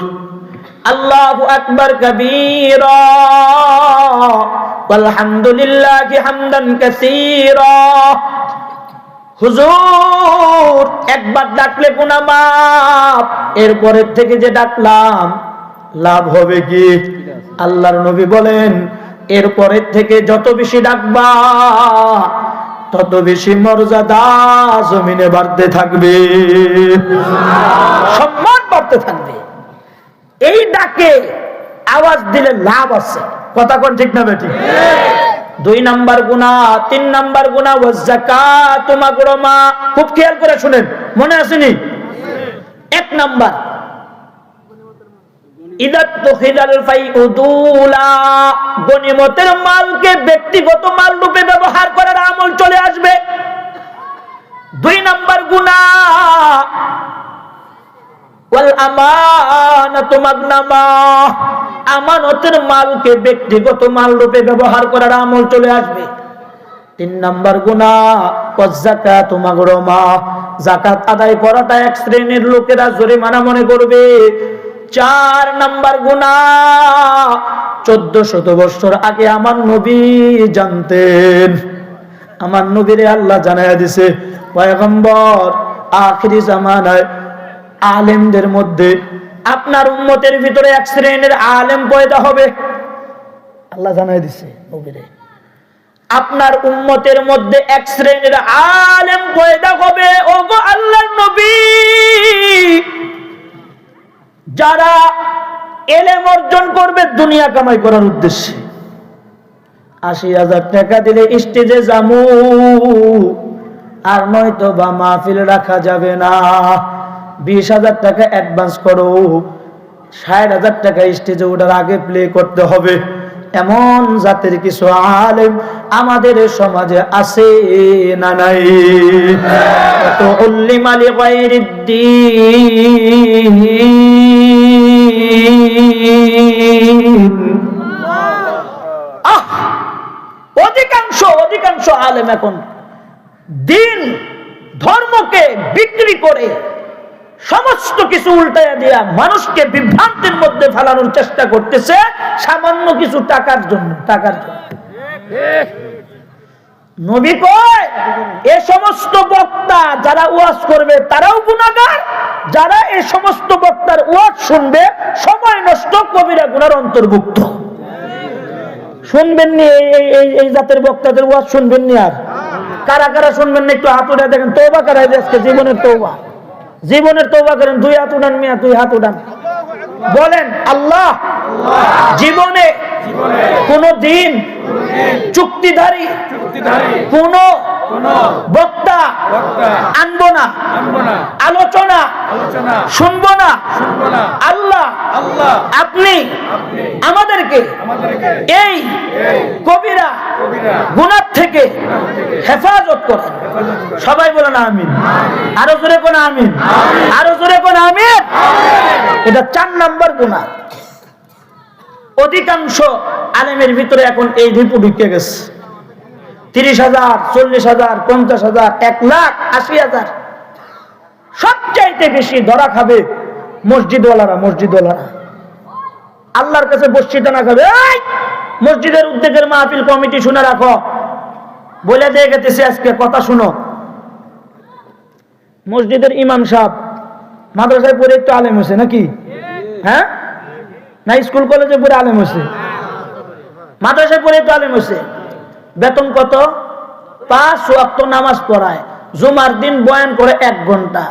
আল্লাহু আকবার কাবীরা ওয়ালহামদুলিল্লাহি হামদান কাসীরা। হুজুর একবার ডাকলে গুনাহ মাফ, এরপরের থেকে যে ডাকলাম লাভ হবে কি? আল্লাহর নবী বলেন এরপরের থেকে যত বেশি ডাকবা তত বেশি মর্যাদা জমিনে বাড়তে থাকবে, সম্মান বাড়তে থাকবে। এই ডাকে আওয়াজ দিলে লাভ আছে, কথা কোন ঠিক না বেঠিক? 2 নাম্বার গুনাহ। 3 নাম্বার গুনাহ ওয়াজ যাকাতু মাগরুমা। খুব খেয়াল করে শুনেন, মনে আসেনি? 1 নাম্বার ইদা তুখিদাল ফাইউদুলা, গনিমতের মালকে ব্যক্তিগত মাল রূপে ব্যবহার করার আমল চলে আসবে। 2 নাম্বার গুনাহ ওয়াল আমানাতু মাগনামা, আমানতের মালকে ব্যক্তিগত মাল রূপে ব্যবহার করার আমল চলে আসবে। 3 নাম্বার গুনাহ ওয়াজ যাকাতু মাগরুমা, যাকাত আদায় করাটা এক শ্রেণীর লোকেরা জরিমানা মনে করবে। 4 নাম্বার গুনাহ 1400 বছর আগে আমার নবী জানতেন। আমার নবীরে আল্লাহ জানায়া দিছে পয়গম্বর আখিরি জামানায় আলেমদের মধ্যে আপনার উম্মতের ভিতরে এক শ্রেণীর আলেম পয়দা হবে। আল্লাহ জানায়া দিছে নবীরে আপনার উম্মতের মধ্যে এক শ্রেণীর আলেম পয়দা হবে। ওগো আল্লাহর নবী, যারা এলেম অর্জন করবে দুনিয়া কামাই করার উদ্দেশ্যে। 80,000 টাকা দিলে স্টেজে যামু, আর নয়তো বা মাহফিল রাখা যাবে না। 20,000 টাকা অ্যাডভান্স করো, 60,000 টাকা স্টেজে ওঠার আগে প্লে করতে হবে। এমন জাতের কিছু আলেম আমাদের সমাজে আছে না নাই? তো উল্লিমা লিগাইরিদ্দিন, অধিকাংশ আলেম এখন দিন ধর্মকে বিক্রি করে সমস্ত কিছু উল্টাইয়া দিয়া মানুষকে বিভ্রান্তির মধ্যে ফেলানোর চেষ্টা করতেছে সামান্য কিছু টাকার জন্য। নবী কয় এ সমস্ত বক্তা যারা ওয়াজ করবে তারাও গুনাহগার, যারা এই সমস্ত বক্তার ওয়াজ শুনবে সময় নষ্ট কবিরা গুনার অন্তর্ভুক্ত। শুনবেন নি এই জাতের বক্তাদের ওয়াজ? শুনবেন নি? আর কারা কারা শুনবেন না একটু হাত উঠে দেখেন। তওবা করাই আজকে জীবনের তওবা, জীবনের তওবা করেন। 2 হাত উঠান মিয়া, 2 হাত উঠান। বলেন আল্লাহ জীবনে কোন দিন চুক্তিধারী কোন বক্তা আনবো না, আলোচনা শুনবো না। আল্লাহ আপনি আমাদেরকে এই কবিরা গুনাহ থেকে হেফাজত করেন। সবাই বলেন আমিন। আরো জোরে কোন আমিন, আরো জোরে কোন আমিন। এটা 4 নাম্বার গুনাহ। অধিকাংশ আলেমের ভিতরে এখন এই রিপু ঢুকে গেছে। 30,000, 40,000, 50,000, 1,80,000। সবচাইতে বেশি ধরা খাবে মসজিদওয়ালারা আল্লাহর কাছে বসছিটা না খাবে। মসজিদের উদ্যোগের মাহফিল কমিটি শুনে রাখো, বলে দিয়ে গেতেছি আজকে কথা শুনো। মসজিদের ইমাম সাহেব মাদ্রাসায় পড়ে একটু আলেম হয়েছে নাকি? হ্যাঁ, না স্কুল কলেজে পড়ে আলেম হয়েছে? মাদ্রাসায় পড়ে একটু আলেম হয়েছে। বেতন কত? 5 ওয়াক্ত নামাজ পড়ায়, জুমার দিন বয়ান করে 1 ঘন্টা,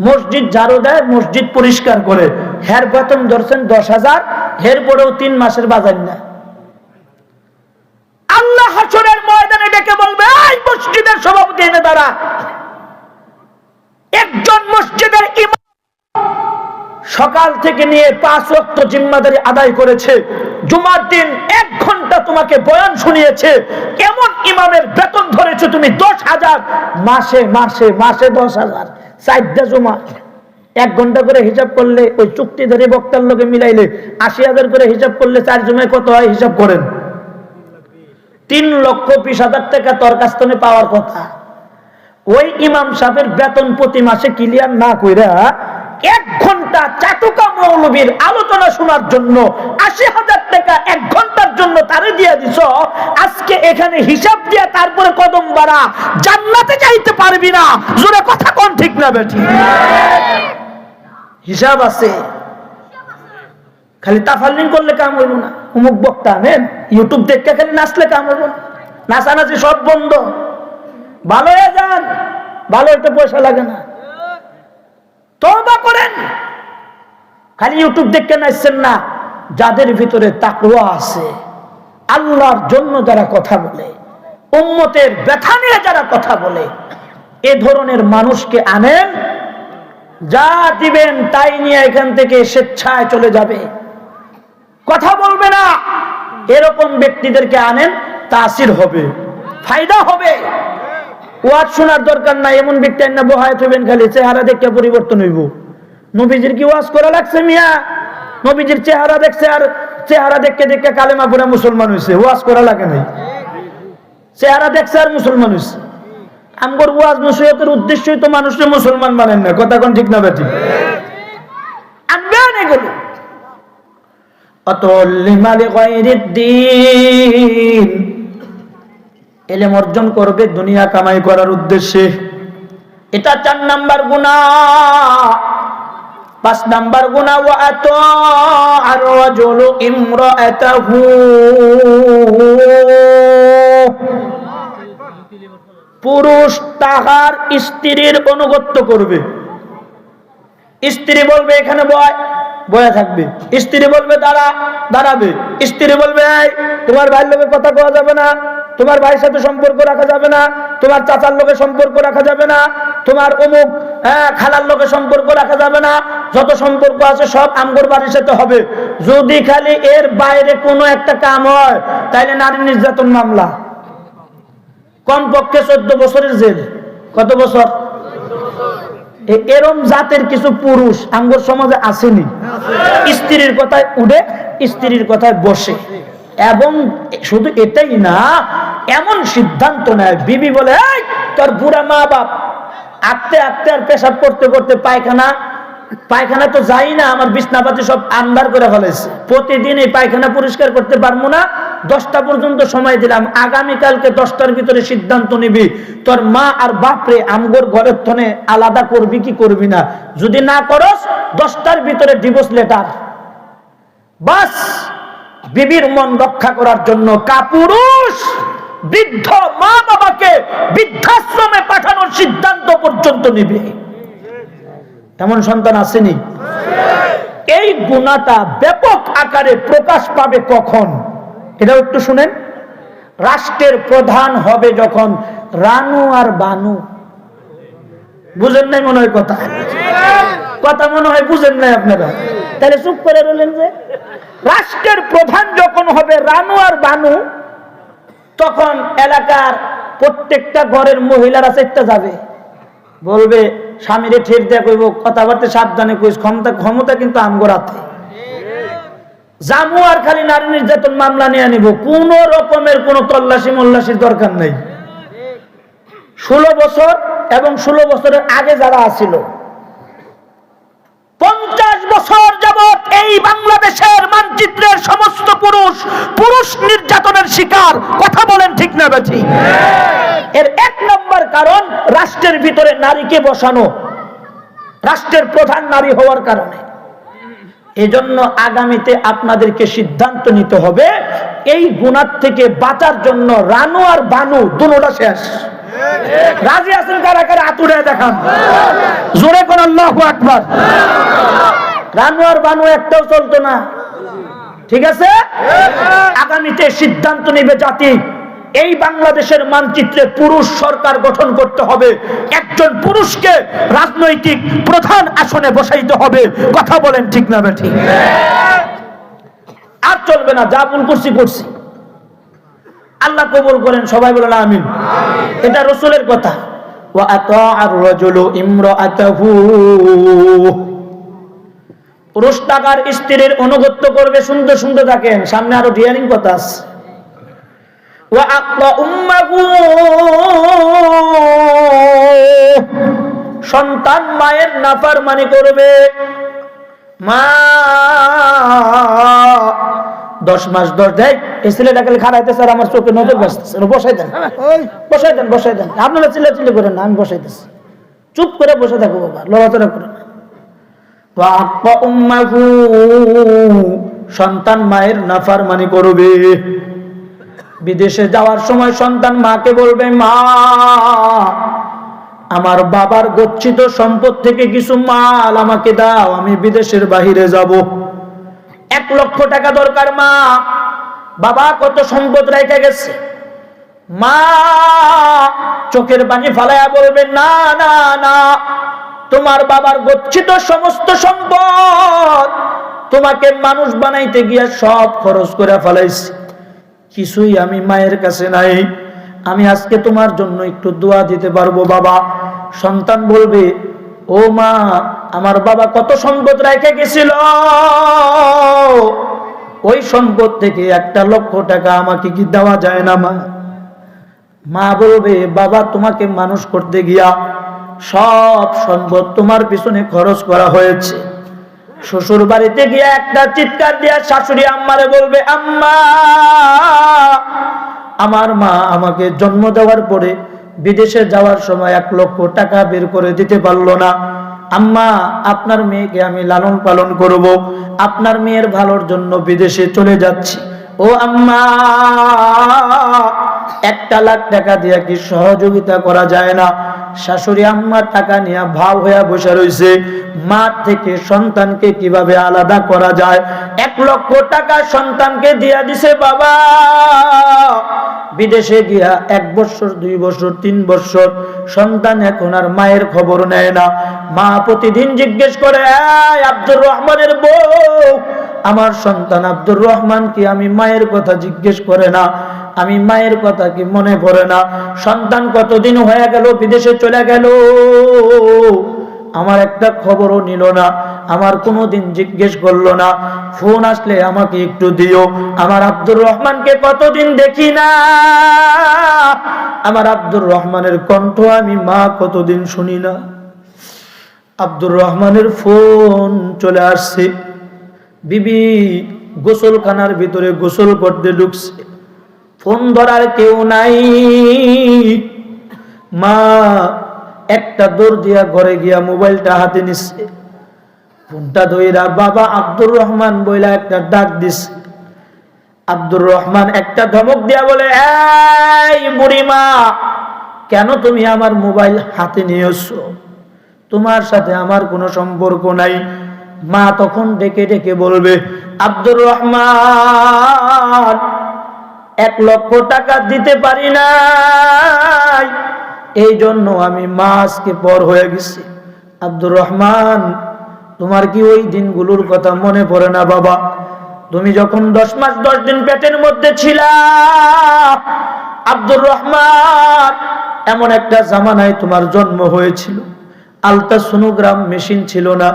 মসজিদ ঝাড়ু দেয়, মসজিদ পরিষ্কার করে, হের বেতন ধরছেন 10,000, হের পরেও 3 মাসের বাজার নেয়। আল্লাহ হাসরের ময়দানে ডেকে বলবে, এই মসজিদের সভাপতি এনে দাঁড়া। একজন মসজিদের ইমাম সকাল থেকে নিয়ে 5 ওয়াক্ত জিম্মাদারি আদায় করেছে, জুমার দিন 1 ঘন্টা তোমাকে বয়ান শুনিয়েছে, এমন ইমামের বেতন ধরেছো তুমি 10,000, মাসে 10,000, 4টা জুমা 1 ঘন্টা করে হিসাব করলে, ওই চুক্তিধারী বক্তার লোকে মিলাইলে 80,000 করে হিসাব করলে 4 জুমায় কত হয় হিসাব করেন? 3,20,000 টাকা তোর কাছ থেকে পাওয়ার কথা। ওই ইমাম সাহেবের বেতন প্রতি মাসে ক্লিয়ার না কইরা 1 ঘন্টা চাটুকা মৌলবীর আলোচনা শোনার জন্য 80,000 টাকা 1 ঘন্টার জন্য তারে দিয়ে দিছ। আজকে এখানে হিসাব দিয়া তারপরে কদম বাড়া, জান্নাতে যাইতে পারবি না। জোরে কথা কোন ঠিক না বেঠি? হিসাব আছে, খালি তাফাল্লিং করলে কাম হইব না। অমুক বক্তা নেন, ইউটিউব দেখে খালি নাচলে কাম হইব না। নাচানাচি সব বন্ধ, ভালো হয়ে যান, ভালো একটা পয়সা লাগে না। তওবা করেন, খালি ইউটিউব দেখে নাচছেন না। যাদের ভিতরে তাকওয়া আছে, আল্লাহর জন্য যারা কথা বলে, উম্মতের ব্যথা নিয়ে যারা কথা বলে, এ ধরনের মানুষকে আনেন, যা দিবেন তাই নিয়ে এখান থেকে স্বেচ্ছায় চলে যাবে, কথা বলবে না। এরকম ব্যক্তিদেরকে আনেন, তাসির হবে, ফায়দা হবে। ওয়াজ শোনার দরকার নাই, এমন ব্যক্তি না বহায় থাকবেন, খালি চেহারা দেখে পরিবর্তন হইব। নবীজির কি ওয়াজ করা লাগছে মিয়া? নবীজির চেহারা দেখছে, আর চেহারা দেখে দেখে কালেমা পড়ে মুসলমান হয়েছে, ওয়াজ করা লাগে নাই। চেহারা দেখছে আর মুসলমান হয়েছে। আমগর ওয়াজ নসিহতের উদ্দেশ্যই তো মানুষকে মুসলমান বানেন না, কথা কোন ঠিক না বেঠিক? আনবেন এগুলো। অতলিমালি গায়রিদ দ্বীন, ইলম অর্জন করবে দুনিয়া কামাই করার উদ্দেশ্যে, এটা 4 নাম্বার গুনাহ। 5 নাম্বার গুনাহ, ওয়া আতাআর রাজুলু ইমরাআতাহু, পুরুষ তাহার স্ত্রীর অনুগত্য করবে। স্ত্রী বলবে এখানে বয়া থাকবে, স্ত্রী বলবে দাঁড়াবে, স্ত্রী বলবে এই তোমার ভাইয়ের লোকের কথা কওয়া যাবে না, তোমার ভাইয়ের সাথে সম্পর্ক রাখা যাবে না, তোমার চাচার লোকের সম্পর্ক রাখা যাবে না, তোমার অমুক খালার লোকের সম্পর্ক রাখা যাবে না, যত সম্পর্ক আছে সব আমগর বাড়ির সাথে হবে। যদি খালি এর বাইরে কোনো একটা কাম হয়, তাইলে নারী নির্যাতন মামলা, কমপক্ষে 14 বছরের জেল। কত বছর? এরম জাতের কিছু পুরুষ আমগর সমাজে আসেনি, স্ত্রীর কথায় উঠে, স্ত্রীর কথায় বসে। এবং শুধু এটাই না, এমন সিদ্ধান্ত নেয়, বিবি বলে এই তোর বুড়া মা বাপ আঁকতে আর পেশাব করতে করতে পায়খানা তো যাই না, আমার বিছনাপাতি সব আন্দার করে ফেলেছে, প্রতিদিন এই পায়খানা পরিষ্কার করতে পারবো না, 10টা পর্যন্ত সময় দিলাম, আগামীকালকে 10টার ভিতরে সিদ্ধান্ত নিবি তোর মা আর বাপরে আমগর ঘরের থনে আলাদা করবি কি করবি না, যদি না করস 10টার ভিতরে ডিভোর্স লেটার। বাস, বিবির মন রক্ষা করার জন্য কাপুরুষ বৃদ্ধ মা বাবাকে বৃদ্ধাশ্রমে পাঠানোর সিদ্ধান্ত পর্যন্ত নিবে। এমন সন্তান আসেনি? এই গুনাহটা ব্যাপক আকারে প্রকাশ পাবে কখন, এটাও একটু শুনেন। রাষ্ট্রের প্রধান হবে যখন রানু আর বানু। বুঝেন নাই মনে হয় কথা মনে হয় বুঝেন নাই আপনারা, তাহলে চুপ করে রইলেন যে। রাষ্ট্রের প্রধান যখন হবে রানু আর বানু, তখন এলাকার প্রত্যেকটা ঘরের মহিলারা চেষ্টা যাবে, বলবে স্বামীরে ঠের দেয়া কইব, কথাবার্তা সাবধানে কইস, ক্ষমতা কিন্তু আমগর হাতে। জামু আর খালি নারী নির্যাতন মামলা নিয়ে নিব, কোন রকমের কোন তল্লাশি মোল্লাশির দরকার নেই। 16 বছর এবং 16 বছরের আগে যারা আছিল, 50 বছর মানচিত্রের সমস্ত পুরুষ নির্যাতনের শিকার। কথা বলেন ঠিক না বেঠিক? এর এক নম্বর কারণ রাষ্ট্রের ভিতরে নারীকে বসানো, রাষ্ট্রের প্রধান নারী হওয়ার কারণে। এজন্য আগামীতে আপনাদেরকে সিদ্ধান্ত নিতে হবে এই গুনাহ থেকে বাঁচার জন্য। রানু আর বানু দুটোটা শেষ। রাজি আছেন কারা কারা? আতুরে দেখান, জোরে কোন আল্লাহু আকবার। রানু আর বানু একটাও চলতো না, ঠিক আছে? আগামীতে সিদ্ধান্ত নেবে জাতি, এই বাংলাদেশের মানচিত্রে পুরুষ সরকার গঠন করতে হবে, একজন পুরুষকে রাজনৈতিক প্রধান আসনে বসাইতে হবে। কথা বলেন ঠিক না বেঠিক? আর চলবে না, যা ভুল করছি করছি, আল্লাহ কবুল করেন। সবাই বলেন আমিন। এটা রাসূলের কথা। ওয়া আতাআর রাজুলু ইমরাআতাহু, পুরুষ টাকার স্ত্রীর অনুগত্য করবে। সুন্দর সুন্দর থাকেন, সামনে আরো ডিয়ারিং কথা আছে। ওয়া আক্তা উম্মাহু, সন্তান মায়ের নাফরমানি করবে। মা 10 মাস 10 দেয়, এই ছেলেটাকে খাড়াইতেছে আর আমার চোখে নজর বসতেছে। বসাই দেন, বসাই দেন, বসাই দেন। আপনারা চিল্লাচিল্লি করেন না, আমি বসাইতেছি। চুপ করে বসে থাকো বাবা, লড়াচড়া করেন। ওয়া আক্তা উম্মাহু, সন্তান মায়ের নাফরমানি করবে। বিদেশে যাওয়ার সময় সন্তান মাকে বলবে, মা আমার বাবার গচ্ছিত সম্পদ থেকে কিছু মাল আমাকে দাও, আমি বিদেশের বাহিরে যাব। 1 লক্ষ টাকা দরকার মা। বাবা কত সম্পদ রেখে গেছে। মা চোখের পানি ফালায়া বলবে, না না না, তোমার বাবার গচ্ছিত সমস্ত সম্পদ তোমাকে মানুষ বানাইতে গিয়া সব খরচ করে ফেলাইছি, কিছুই আমি মায়ের কাছে নাই। আমি আজকে তোমার জন্য একটু দোয়া দিতে পারবো বাবা? সন্তান বলবে, ও মা, আমার বাবা কত সম্পদ রেখে গেছিল, ওই সম্পদ থেকে 1 লক্ষ টাকা আমাকে কি দেওয়া যায় না মা? মা বলবে, বাবা তোমাকে মানুষ করতে গিয়া সব সম্পদ তোমার পিছনে খরচ করা হয়েছে। শ্বশুর বাড়িতে গিয়ে একটা চিৎকার দিয়া শাশুড়ি আম্মারে বলবে, আম্মা, আমার মা আমাকে জন্ম দেওয়ার পরে বিদেশে যাওয়ার সময় 1 লক্ষ টাকা বের করে দিতে পারলো না। আম্মা, আপনার মেয়েকে আমি লালন পালন করব, আপনার মেয়ের ভালোর জন্য বিদেশে চলে যাচ্ছি। ও আম্মা, 1 লাখ টাকা দিয়ে কি সহযোগিতা করা যায় না? শাশুড়ি আম্মা টাকা নিয়ে ভাব হয়ে বসে রয়েছে, মা থেকে সন্তানকে কিভাবে আলাদা করা যায়। 1 লক্ষ টাকা সন্তানকে দিয়া দিছে বাবা। বিদেশে গিয়া 1 বছর 2 বছর 3 বছর সন্তান এখন আর মায়ের খবর নেয় না। মা প্রতিদিন জিজ্ঞেস করে, এই আব্দুর রহমানের বউ, আমার সন্তান আব্দুর রহমান কি আমি মায়ের কথা জিজ্ঞেস করে না? আমি মায়ের কথা কি মনে পড়ে না? সন্তান কতদিন হয়ে গেল বিদেশে চলে গেল, আমার একটা খবরও নিল না, আমার কোনোদিন জিজ্ঞেস করলো না। ফোন আসলে আমাকে একটু দিও। আমার আব্দুর রহমানকে কতদিন দেখি না, আমার আব্দুর রহমানের কণ্ঠ আমি মা কতদিন শুনি না। আব্দুর রহমানের ফোন চলে আসছে, বিবি গোসলখানার ভিতরে গোসল করতে ঢুকছে, ফোন ধরার কেউ নাই। মা একটা দৌড় দিয়া ঘরে গিয়া মোবাইলটা হাতে নিচ্ছে, ফোনটা ধইরা বাবা আব্দুর রহমান বইলা একটা ডাক দিছে। আব্দুর রহমান একটা ধমক দিয়া বলে, এই বুড়ি মা, কেন তুমি আমার মোবাইল হাতে নিয়েছো? তোমার সাথে আমার কোনো সম্পর্ক নাই। মা তখন ডেকে ডেকে বলবে, আব্দুর রহমান 1 লক্ষ টাকা দিতে পারি নাই, এই জন্য আমি মা আজকে পর হয়ে গেছি। আব্দুর রহমান, তোমার কি ওই দিনগুলোর কথা মনে পড়ে না বাবা? তুমি যখন 10 মাস 10 দিন পেটের মধ্যে ছিলা, আব্দুর রহমান, এমন একটা জামানায় তোমার জন্ম হয়েছিল, আলট্রাসোনোগ্রাম মেশিন ছিল না,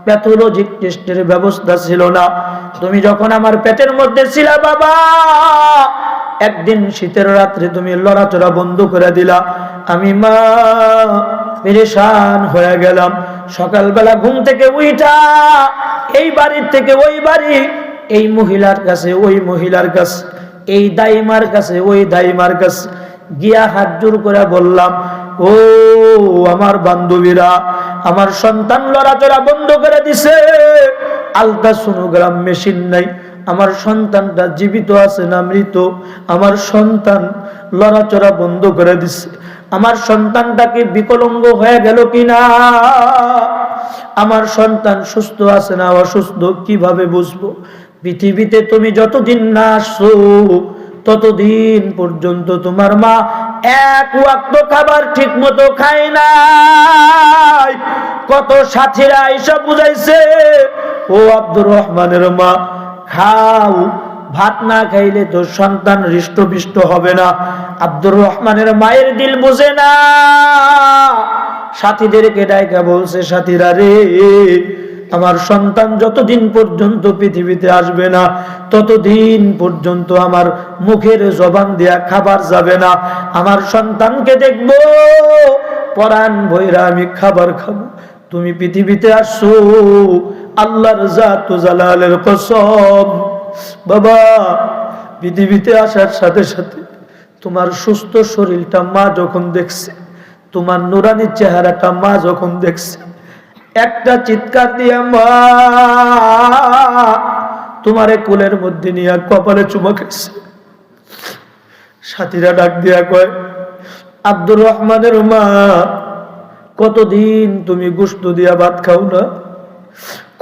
প্যাথোলজিক টেস্টের ব্যবস্থা ছিল না। তুমি যখন আমার পেটের মধ্যে ছিলা বাবা, একদিন শীতের রাত্রে তুমি লড়াচড়া বন্ধ করে দিলা। আমি মা পেরেশান হয়ে গেলাম। সকালবেলা ঘুম থেকে উঠা এই বাড়ির থেকে ওই বাড়ি এই মহিলার কাছে, ওই মহিলার কাছে, এই দাইমার কাছে, ওই দাইমার কাছে গিয়া হাত জোর করে বললাম, ও আমার বান্ধবীরা, আমার সন্তান লড়াচড়া বন্ধ করে দিছে, আলট্রাসোনোগ্রাম মেশিন নাই, আমার সন্তানটা জীবিত আছে না মৃত, আমার সন্তান লড়াচড়া বন্ধ করে দিছে, আমার সন্তানটাকে বিকলাঙ্গ হয়ে গেল কিনা, আমার সন্তান সুস্থ আছে না অসুস্থ কিভাবে বুঝবো? পৃথিবীতে তুমি যতদিন না আসছো ততদিন পর্যন্ত তোমার মা এক ওয়াক্ত খাবার ঠিক মতো খায় নাই। কত সাথীরা এসব বুঝাইছে, ও আব্দুর রহমানের মা খাও, ভাত না খাইলে তো সন্তান হৃষ্টপুষ্ট হবে না। আব্দুর রহমানের মায়ের দিল বুঝে না, সাথীদেরকে ডাইকা বলছে, সাথীরা রে, আমার সন্তান যতদিন পর্যন্ত পৃথিবীতে আসবে না ততদিন পর্যন্ত আমার মুখের জবান দিয়া খাবার যাবে না, আমার সন্তানকে দেখবো, পরাণ ভৈরা আমি খাবার খাবো। তুমি পৃথিবীতে আসছো, আল্লাহর জাত জালালের কসম বাবা, পৃথিবীতে আসার সাথে সাথে তোমার সুস্থ শরীরটা মা যখন দেখছে, তোমার নুরানি চেহারাটা মা যখন দেখছে, একটা চিৎকার দিয়া মা তোমারে কোলের মধ্যে নিয়ে কপালে চুমা খাইছে। সাথীরা ডাক দিয়া কয়, আব্দুর রহমানের মা, কতদিন তুমি গোশত দিয়া ভাত খাও না,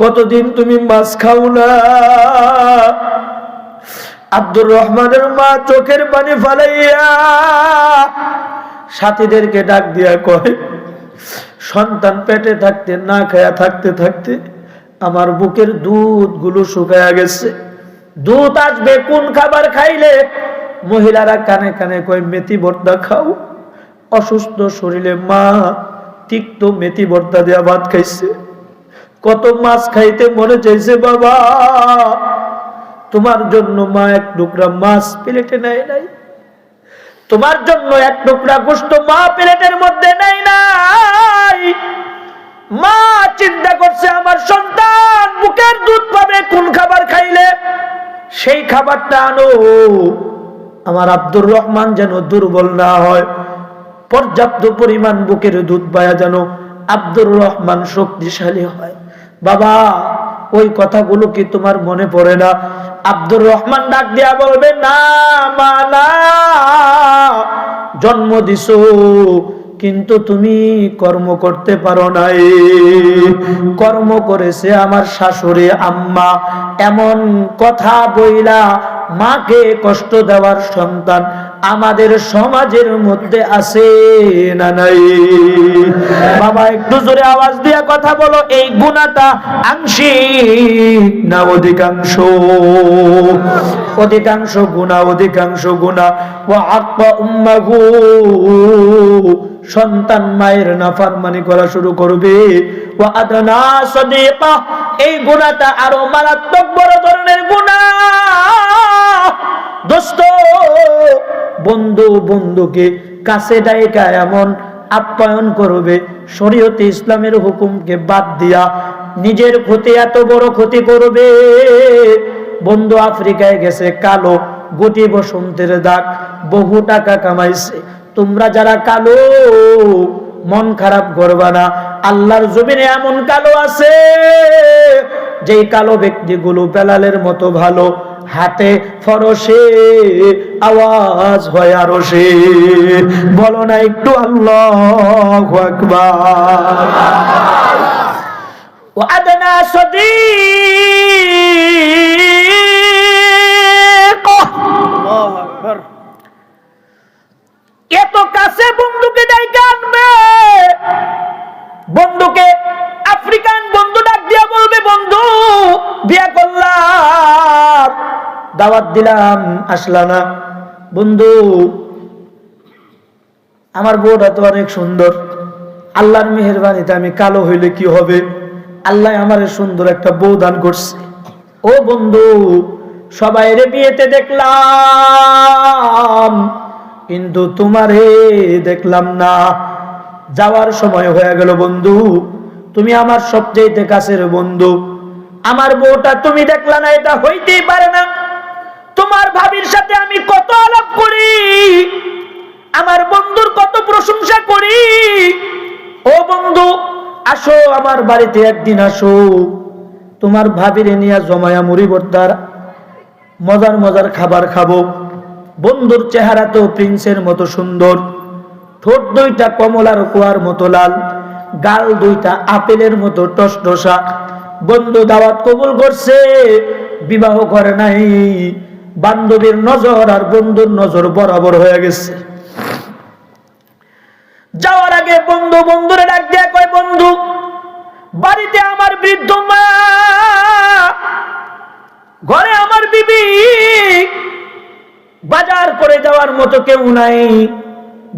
কতদিন তুমি মাছ খাও না? আব্দুর রহমানের মা চোখের পানি ফালাইয়া সাথীদেরকে ডাক দিয়া কয়, সন্তান পেটে থাকতে না খায়া থাকতে থাকতে আমার বুকের দুধ গুলো শুকায়া গেছে, দুধ আসবে কোন খাবার খাইলে? মহিলারা কানে কানে কয়, মেথি ভর্তা খাও। অসুস্থ শরীরে মা তিক্ত মেথি ভর্তা দেয়া ভাত খাইছে। কত মাছ খাইতে মনে চাইছে বাবা, তোমার জন্য মা এক টুকরা মাছ প্লেটে নেয় নাই, তোমার জন্য এক টুকরা গোশত মা প্লেটের মধ্যে নেয় নাই। মা চিন্তা করছে, আমার সন্তান বুকের দুধ পাবে কোন খাবার খাইলে, সেই খাবারটা আনো, আমার আব্দুর রহমান যেন দুর্বল না হয়, পর্যাপ্ত পরিমাণ বুকের দুধ পায়া যেন আব্দুর রহমান শক্তিশালী হয়। বাবা, ওই কথাগুলো কি তোমার মনে পড়ে না? আব্দুর রহমান ডাক দিয়া বলবে, না মা না, জন্ম দিছো কিন্তু তুমি কর্ম করতে পারো নাই, কর্ম করেছে আমার শাশুড়ি আম্মা। এমন কথা বইলা মাকে কষ্ট দেওয়ার সন্তান আমাদের সমাজের মধ্যে আছে না নাই? বাবা, একটু জোরে আওয়াজ দিয়া কথা বলো, এই গুনাহটা আংশিক না অধিকাংশ? অধিকাংশ গুনাহ, অধিকাংশ গুনাহ। ওয়া আক্বা উম্মাহু, সন্তান মায়ের নাফরমানি করা শুরু করবে। ওয়া আদনা সাদিকা, এই গুনাহটা আরো মারাত্মক বড় ধরনের গুনাহ। দোস্ত, বন্ধু বন্ধুকে কাছে ডাইকা এমন আপ্যায়ন করবে, শরীয়তে ইসলামের হুকুমকে বাদ দিয়া নিজের ক্ষতি এত বড় ক্ষতি করবে। বন্ধু আফ্রিকায় গেছে, কালো, গুটি বসন্তের দাগ, বহু টাকা কামাইছে। তোমরা যারা কালো, মন খারাপ করবা না, আল্লাহর জমিনে এমন কালো আছে যেই কালো ব্যক্তিগুলো বেলালের মতো ভালো, হাতে ফরসে, আওয়াজ হয় আরো সে। বলো না একটু আল্লাহু আকবার। ওয়া আদনা সাদিক, আল্লাহু আকবার। এত কাছে বন্ধুকে ডাইকা আনবে, বন্ধুকে আফ্রিকান বন্ধু ডাক দিয়া বলবে, বন্ধু বিয়া করলাম, দাওয়াত দিলাম, আসলা না। বন্ধু, আমার বউটা তো অনেক সুন্দর, আল্লাহর মেহেরবানিতে আমি কালো হইলে কি হবে, আল্লাহ আমার সুন্দর একটা বউ দান করছে। ও বন্ধু, সবাইরে বিয়েতে দেখলাম কিন্তু তোমারে দেখলাম না। যাওয়ার সময় হয়ে গেল বন্ধু, তুমি আমার সবচেয়ে কাছের বন্ধু, আমার বউটা তুমি দেখলা না, এটা হইতেই পারে না। তোমার ভাবির সাথে আমি কত আলাপ করি, আমার বন্ধুর কত প্রশংসা করি। ও বন্ধু, আসো আমার বাড়িতে একদিন আসো, তোমার ভাবিরে নিয়ে জমায়া মুড়ি ভর্তার মজার মজার খাবার খাবো। বন্ধুর চেহারা তো প্রিন্সের মতো সুন্দর, ঠোঁট দুইটা কমলার কুয়ার মতো লাল, গাল দুইটা আপেলের মতো টসটসা। বন্ধু দাওয়াত কবুল করছে, বিবাহ করে নাই। বান্ধবীর নজর আর বন্ধুর নজর বরাবর হয়ে গেছে। যাওয়ার আগে বন্ধু বন্ধুরে ডাক দিয়ে কয়, বন্ধু বাড়িতে আমার বৃদ্ধ মা, ঘরে আমার বিবি, বাজার করে যাওয়ার মতো কেউ নাই,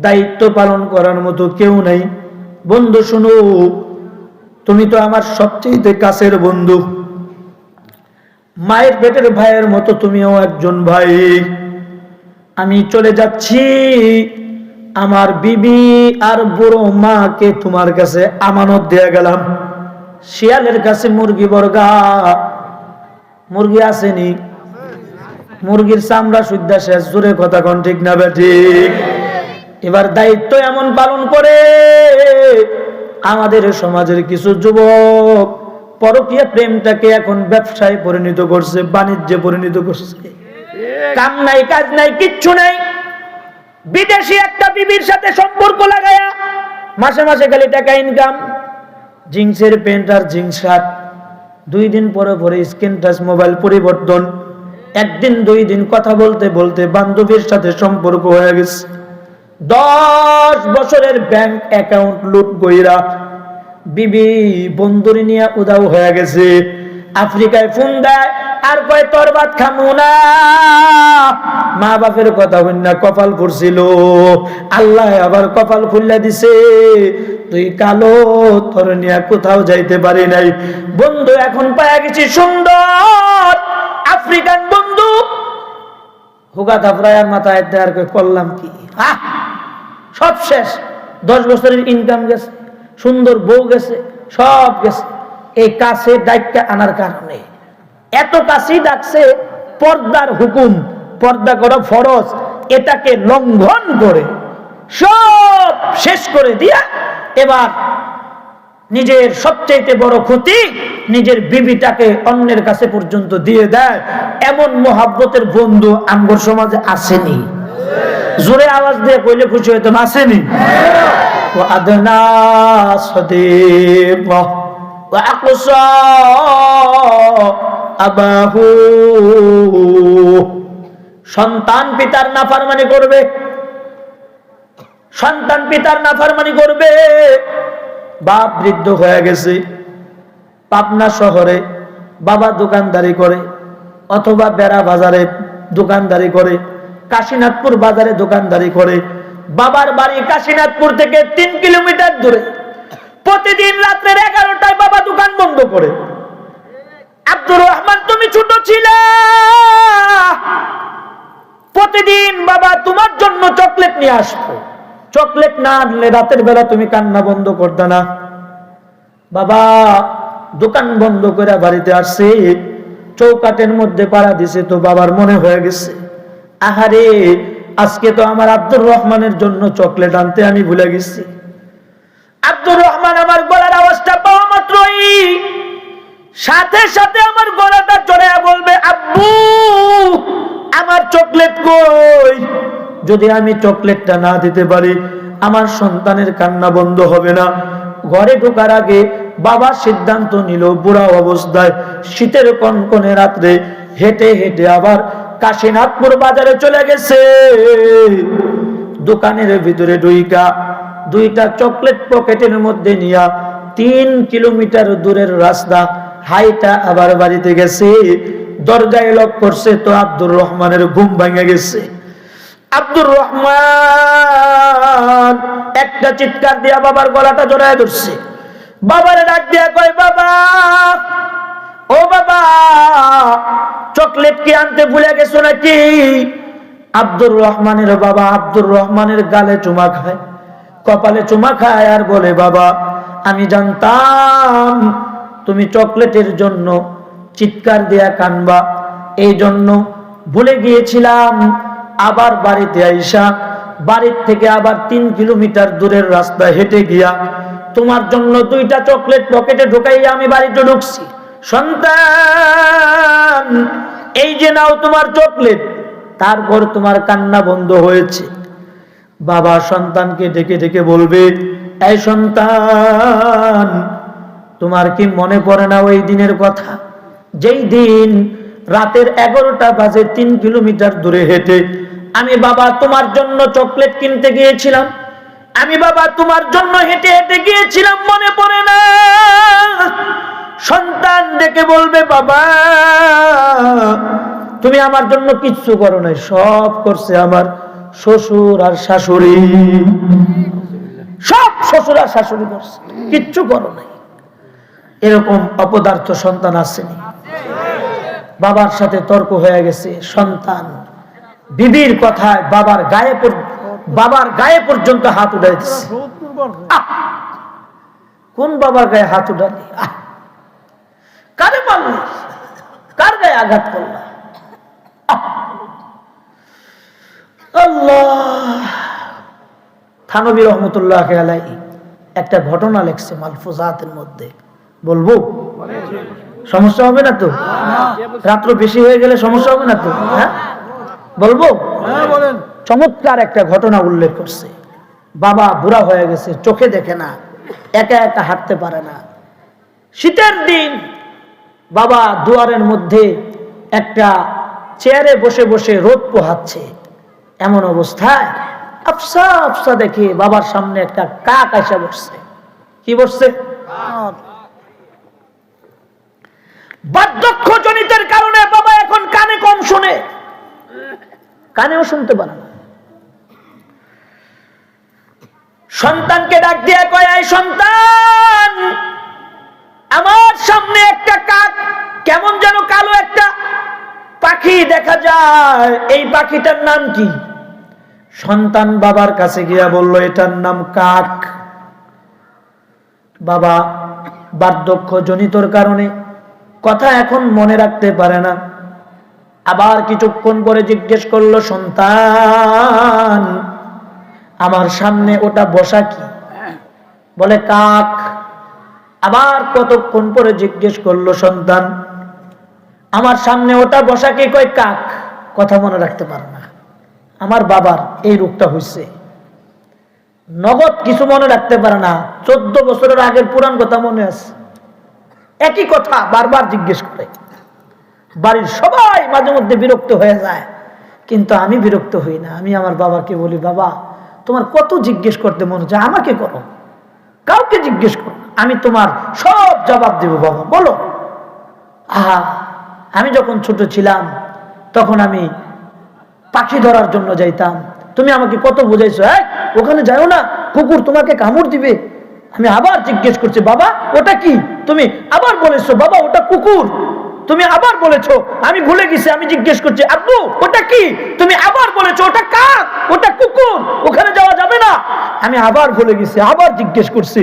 দায়িত্ব পালন করার মতো কেউ নাই। বন্ধু শুনো, তুমি তো আমার সবচেয়ে কাছের বন্ধু, মায়ের পেটের ভাইয়ের মতো তুমিও একজন ভাই। আমি চলে যাচ্ছি, আমার বিবি আর বুড়ো মাকে তোমার কাছে আমানত দিয়ে গেলাম। শিয়ালের কাছে মুরগি বর্গা, মুরগি আসেনি, মুরগির চামড়া সুদ্ধা শেষ। জোরে কথা কোন ঠিক না বেঠিক? এবার দায়িত্ব এমন পালন করে আমাদের সমাজের কিছু যুবক পরকীয়া প্রেমটাকে এখন ব্যবসায় পরিণত করছে, বাণিজ্যে পরিণত করছে। কাম নাই, কাজ নাই, কিচ্ছু নাই। বিদেশি একটা বিবির সাথে সম্পর্ক লাগায়া মাসে মাসে খালি টাকা ইনকাম, জিন্সের প্যান্ট আর জিন্স শার্ট, 2 দিন পরে পরে স্ক্রিন টাচ মোবাইল পরিবর্তন, 1 দিন 2 দিন কথা বলতে বলতে বান্ধবীর সাথে সম্পর্ক হয়ে গেছে। 10 বছরের ব্যাংক অ্যাকাউন্ট লুট কইরা বিবি বন্ধুরি নিয়ে উদাও হয়ে গেছে। আফ্রিকায় ফোন দেয় আর কয় তোর ভাত খামু না। মা বাপের কথা হইন না, কপাল পড়ছিল, আল্লাহ আবার কপাল খুললা দিছে। তুই কালো, তোর নিয়ে কোথাও যাইতে পারি নাই। বন্ধু এখন পায়া গেছি সুন্দর আফ্রিকান বন্ধু, হুগা থাপড়ায়ার মাথায় দেয়ার কই করলাম কি, সব শেষ। 10 বছরের ইনকাম গেছে, সুন্দর বউ গেছে, সব গেছে। এই কাছে ডাইকা আনার কারণে এত কাছেই ডাকছে, পর্দার হুকুম, পর্দা করা ফরজ, এটাকে লঙ্ঘন করে সব শেষ করে দিয়া এবার নিজের সবচেয়ে বড় ক্ষতি, নিজের বিবিটাকে অন্যের কাছে পর্যন্ত দিয়ে দেয়। এমন মোহাব্বতের বন্ধু আমগর সমাজে আসেনি। জোরে আওয়াজ দিয়ে কইলে খুশি হইতো না, আসেনি? ও আদনা সদীপ ওয়া আকসা আবাহু, সন্তান পিতার নাফরমানি করবে, সন্তান পিতার নাফরমানি করবে। বাপ বৃদ্ধ হয়ে গেছে, পাবনা শহরে বাবা দোকানদারি করে, অথবা বেড়া বাজারে দোকানদারি করে, কাশীনাথপুর বাজারে দোকানদারি করে। বাবার বাড়ি কাশীনাথপুর থেকে 3 কিলোমিটার দূরে। প্রতিদিন রাত্রে 11টায় বাবা দোকান বন্ধ করে। আব্দুর রহমান, তুমি ছোট ছিলে, প্রতিদিন বাবা তোমার জন্য চকলেট নিয়ে আসতো, চকলেট না আনলে রাতের বেলা তুমি কান্না বন্ধ করতে না। বাবা দোকান বন্ধ করে বাড়িতে আসছে, চৌকাটের মধ্যে পাড়া দিছে, তো বাবার মনে হয়ে গেছে, আহারে আজকে তো আমার আব্দুর রহমানের জন্য চকলেট আনতে আমি ভুলে গেছি। আব্দুর রহমান আমার গলার আওয়াজটা পাওয়া মাত্রই সাথে সাথে আমার গলাটা চড়াইয়া বলবে, আব্বু আমার চকলেট কই? যদি আমি চকলেটটা না দিতে পারি আমার সন্তানের কান্না বন্ধ হবে না। ঘরে ঢোকার আগে বাবা সিদ্ধান্ত নিল, বুড়া অবস্থায় শীতের কনকনে রাত্রে হেঁটে হেঁটে আবার কাশীনাথপুর বাজারে চলে গেছে। দোকানের ভিতরে ঢুইকা 2টা চকলেট পকেটের মধ্যে নিয়া 3 কিলোমিটার দূরের রাস্তা হাইটা আবার বাড়িতে গেছে। দরজায় লক করছে তো আব্দুর রহমানের ঘুম ভেঙে গেছে। আব্দুর রহমান একটা চিৎকার দিয়া বাবার গলাটা জড়ায় ধরছে। বাবারে ডাক দিয়া কয়, বাবা ও বাবা, চকলেট কি আনতে ভুলে গেছো নাকি? আব্দুর রহমানের বাবা আব্দুর রহমানের গালে চুমা খায়, কপালে চুমা খায় আর বলে, বাবা আমি জানতাম তুমি চকলেটের জন্য চিৎকার দিয়া কানবা। এই জন্য ভুলে গিয়েছিলাম, আবার বাড়িতে আইসা বাড়ির থেকে আবার 3 কিলোমিটার দূরের রাস্তা হেঁটে গিয়া তোমার জন্য 2টা চকলেট পকেটে ঢুকাইয়া আমি বাড়িতে ঢুকছি। সন্তান, এই যে নাও তোমার চকলেট। তারপর তোমার কান্না বন্ধ হয়েছে। বাবা সন্তানকে ডেকে ডেকে বলবে, এই সন্তান, তোমার কি মনে পড়ে না ওই দিনের কথা, যেই দিন রাতের 11টা বাজে 3 কিলোমিটার দূরে হেঁটে আমি বাবা তোমার জন্য চকলেট কিনতে গিয়েছিলাম? আমি বাবা তোমার জন্য হেঁটে হেঁটে গিয়েছিলাম, মনে পড়ে না? সন্তান ডেকে বলবে, বাবা তুমি আমার জন্য কিচ্ছু করো নাই, সব করছে আমার শ্বশুর আর শাশুড়ি। সব শ্বশুর আর শাশুড়ি করছে, কিচ্ছু করো নাই। এরকম অপদার্থ সন্তান আসেনি? বাবার সাথে তর্ক হয়ে গেছে, সন্তান বিবির কথায় বাবার গায়ে পর্যন্ত হাত উঠাই দিচ্ছে। কোন বাবার গায়ে হাত উঠালি? কারে মারলি? কার গায়ে আঘাত করলা? আল্লাহ। থানবী রহমতুল্লাহ আলাইহি একটা ঘটনা লেখছে মালফুজাতের মধ্যে, বলবো? সমস্যা হবে না তো? রাত্র বেশি হয়ে গেলে সমস্যা হবে না তো? হ্যাঁ বলবো? চমৎকার একটা ঘটনা উল্লেখ করছে। বাবা বুড়া হয়ে গেছে, চোখে দেখে না, একা একা হাঁটতে পারে না। শীতের দিন বাবা দুয়ারের মধ্যে একটা চেয়ারে বসে বসে রোদ পোহাচ্ছে। এমন অবস্থায় আফসা আফসা দেখে বাবার সামনে একটা কাক এসে বসছে। কি বসছে? বার্ধক্য জনিতের কারণে বাবা এখন কানে কম শুনে, কানেও শুনতে পারে না। সন্তানকে ডাক দিয়ে কয়, এই সন্তান, আমার সামনে একটা কাক, কেমন যেন কালো একটা পাখি দেখা যায়, এই পাখিটার নাম কি? সন্তান বাবার কাছে গিয়া বলল, এটার নাম কাক। বাবা বার্ধক্য জনিতর কারণে কথা এখন মনে রাখতে পারে না। আবার কিছুক্ষণ পরে জিজ্ঞেস করলো, সন্তান, আমার সামনে ওটা বসা কি? বলে কাক। আবার কতক্ষণ পরে জিজ্ঞেস করলো, সন্তান, আমার সামনে ওটা বসা কি? কয় কাক। কথা মনে রাখতে পারে না। আমার বাবার এই রোগটা হয়েছে, নগদ কিছু মনে রাখতে পারে না। 14 বছরের আগের পুরান কথা মনে আছে, একই কথা বারবার জিজ্ঞেস করে। বাড়ির সবাই মাঝে মধ্যে বিরক্ত হয়ে যায়, কিন্তু আমি বিরক্ত হই না। আমি আমার বাবাকে বলি, বাবা তোমার কত জিজ্ঞেস করতে মনে হচ্ছে, আমাকে করো, কাউকে জিজ্ঞেস করো, আমি তোমার সব জবাব দেব। বাবা বলো। আহা, আমি যখন ছোট ছিলাম তখন আমি পাখি ধরার জন্য যাইতাম, তুমি আমাকে কত বুঝাইছো, ওখানে যাও না, কুকুর তোমাকে কামড় দিবে। আমি আবার জিজ্ঞেস করছি, বাবা ওটা কি? তুমি আবার বলেছো, বাবা ওটা কুকুর। তুমি আবার বলেছো, আমি ভুলে গেছি। আমি জিজ্ঞেস করছি, আব্বু ওটা কি? তুমি আবার বলেছো, ওটা কাক, ওটা কুকুর, ওখানে যাওয়া যাবে না। আমি আবার ভুলে গেছি, আবার জিজ্ঞেস করছি,